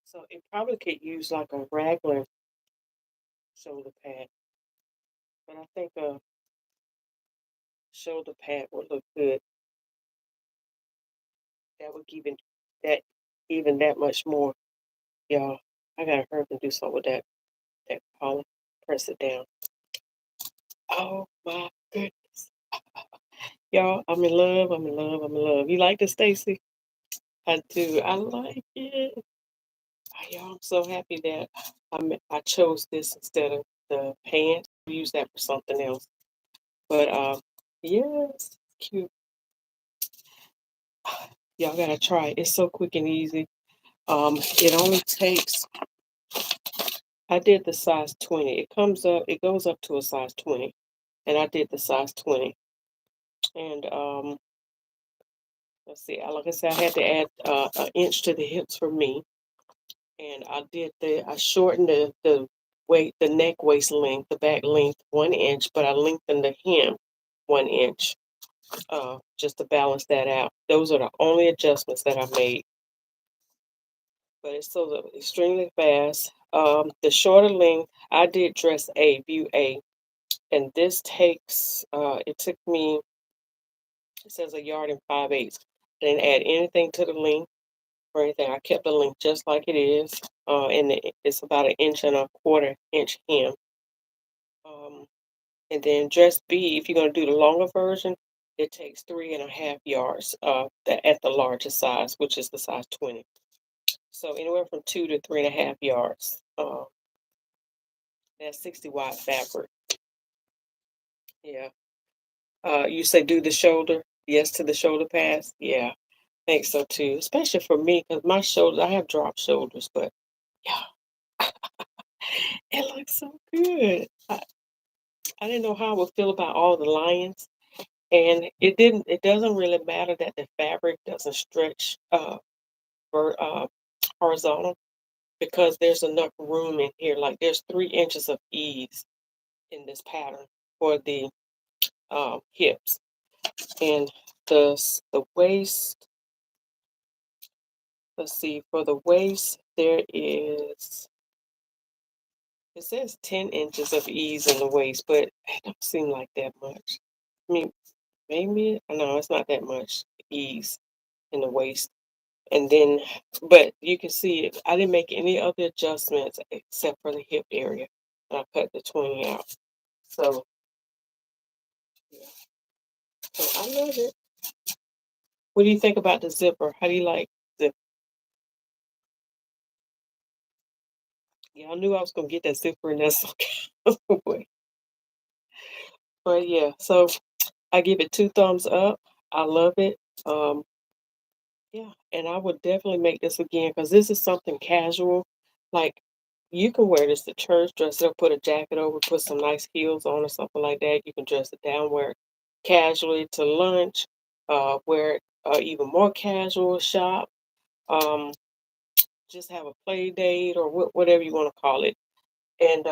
So it probably could use like a raglan shoulder pad. But I think a shoulder pad would look good. That would give it that even that much more. Y'all, I gotta hurry and do something with that collar. Press it down. Oh my goodness. Y'all, I'm in love, I'm in love, I'm in love. You like this, Stacy? I do. I like it. Y'all, I'm so happy that I chose this instead of the pants. I use that for something else. But yes, cute. Y'all gotta try it. It's so quick and easy. It only takes. I did the size 20. It goes up to a size 20, and I did the size 20. And let's see. Like I said, I had to add an inch to the hips for me, and I shortened the neck waist length, the back length 1 inch, but I lengthened the hem 1 inch, just to balance that out. Those are the only adjustments that I made. But it's so extremely fast. The shorter length, I did dress A, view A, and this takes. It took me. It says 1 yard and 5/8. I didn't add anything to the length or anything. I kept the length just like it is, and it's about 1.25 inch hem. Um, and then dress B, if you're going to do the longer version, it takes 3.5 yards at the largest size, which is the size 20. So anywhere from 2 to 3.5 yards. That's 60 watt fabric. Yeah. You say do the shoulder? Yes to the shoulder pads? Yeah, I think so too. Especially for me, because my shoulders, I have drop shoulders, but yeah, it looks so good. I didn't know how I would feel about all the lions. And it doesn't really matter that the fabric doesn't stretch horizontal, because there's enough room in here. Like there's 3 inches of ease in this pattern for the hips. And the waist, let's see, for the waist, it says 10 inches of ease in the waist, but it don't seem like that much. I mean, maybe, no, it's not that much ease in the waist. And then, but you can see it. I didn't make any other adjustments except for the hip area. And I cut the 20 out. So, yeah. So I love it. What do you think about the zipper? How do you like the? Yeah, I knew I was gonna get that zipper, and that's okay. But yeah, so I give it 2 thumbs up. I love it. Um, yeah, and I would definitely make this again because this is something casual. Like you can wear this to church, dress it up, put a jacket over, put some nice heels on or something like that. You can dress it down, wear it casually to lunch, wear it even more casual, shop, um, just have a play date or whatever you want to call it. And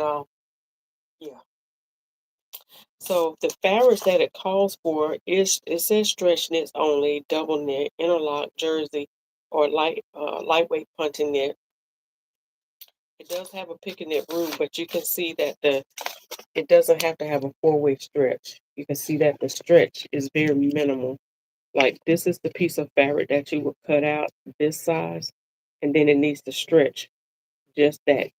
yeah, so the fabrics that it calls for is, it says stretch knits only, double knit, interlock, jersey, or lightweight punting knit. It does have a picket knit room, but you can see that it doesn't have to have a 4-way stretch. You can see that the stretch is very minimal. Like this is the piece of fabric that you would cut out this size, and then it needs to stretch just that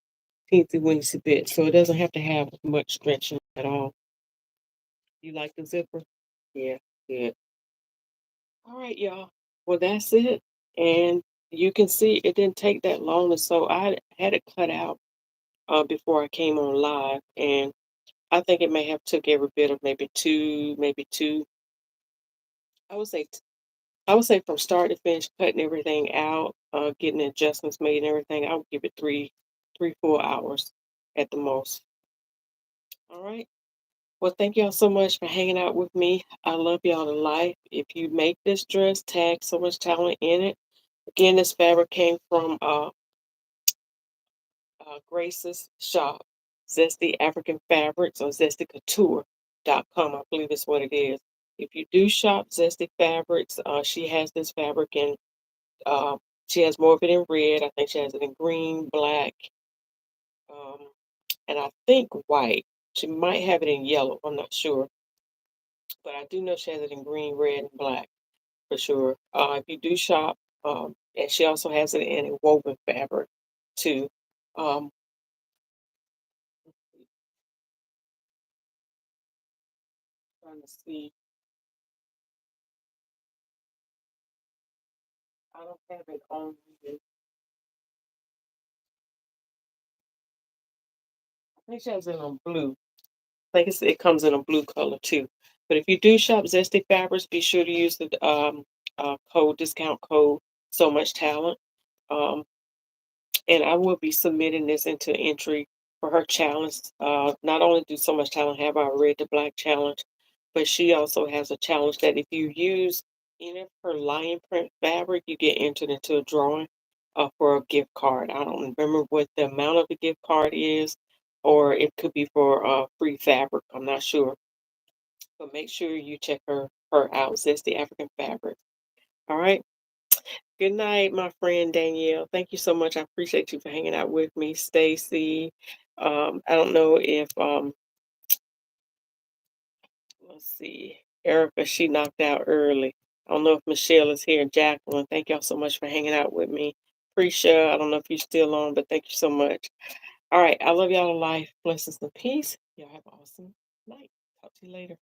teensy weensy bit. So it doesn't have to have much stretching at all. You like the zipper? Yeah, good. All right, y'all. Well, that's it. And you can see it didn't take that long to sew. I had it cut out before I came on live, and I think it may have took every bit of maybe two. I would say I would say from start to finish, cutting everything out, getting the adjustments made and everything. I would give it 4 hours at the most. All right. Well, thank y'all so much for hanging out with me. I love y'all to life. If you make this dress, tag So Much Talent in it. Again, this fabric came from Grace's shop, Zesty African Fabrics or ZestyCouture.com, I believe is what it is. If you do shop Zesty Fabrics, she has this fabric in, uh, she has more of it in red. I think she has it in green, black, um, and I think white. She might have it in yellow. I'm not sure, but I do know she has it in green, red, and black for sure. If you do shop, and she also has it in a woven fabric too. Um, trying to see, I don't have it on here. I think she has it on blue. I think it comes in a blue color too. But if you do shop Zesty Fabrics, be sure to use the discount code So Much Talent. Um, and I will be submitting this into entry for her challenge. Not only do So Much Talent have our Red to Black challenge, but she also has a challenge that if you use any of her lion print fabric, you get entered into a drawing for a gift card. I don't remember what the amount of the gift card is, or it could be for free fabric. I'm not sure, but make sure you check her out. Zesty African Fabric. All right. Good night, my friend Danielle. Thank you so much. I appreciate you for hanging out with me, Stacy. I don't know if let's see, Erica, she knocked out early. I don't know if Michelle is here. Jacqueline, thank y'all so much for hanging out with me. Precia, I don't know if you're still on, but thank you so much. All right, I love y'all to life. Blessings and peace. Y'all have an awesome night. Talk to you later.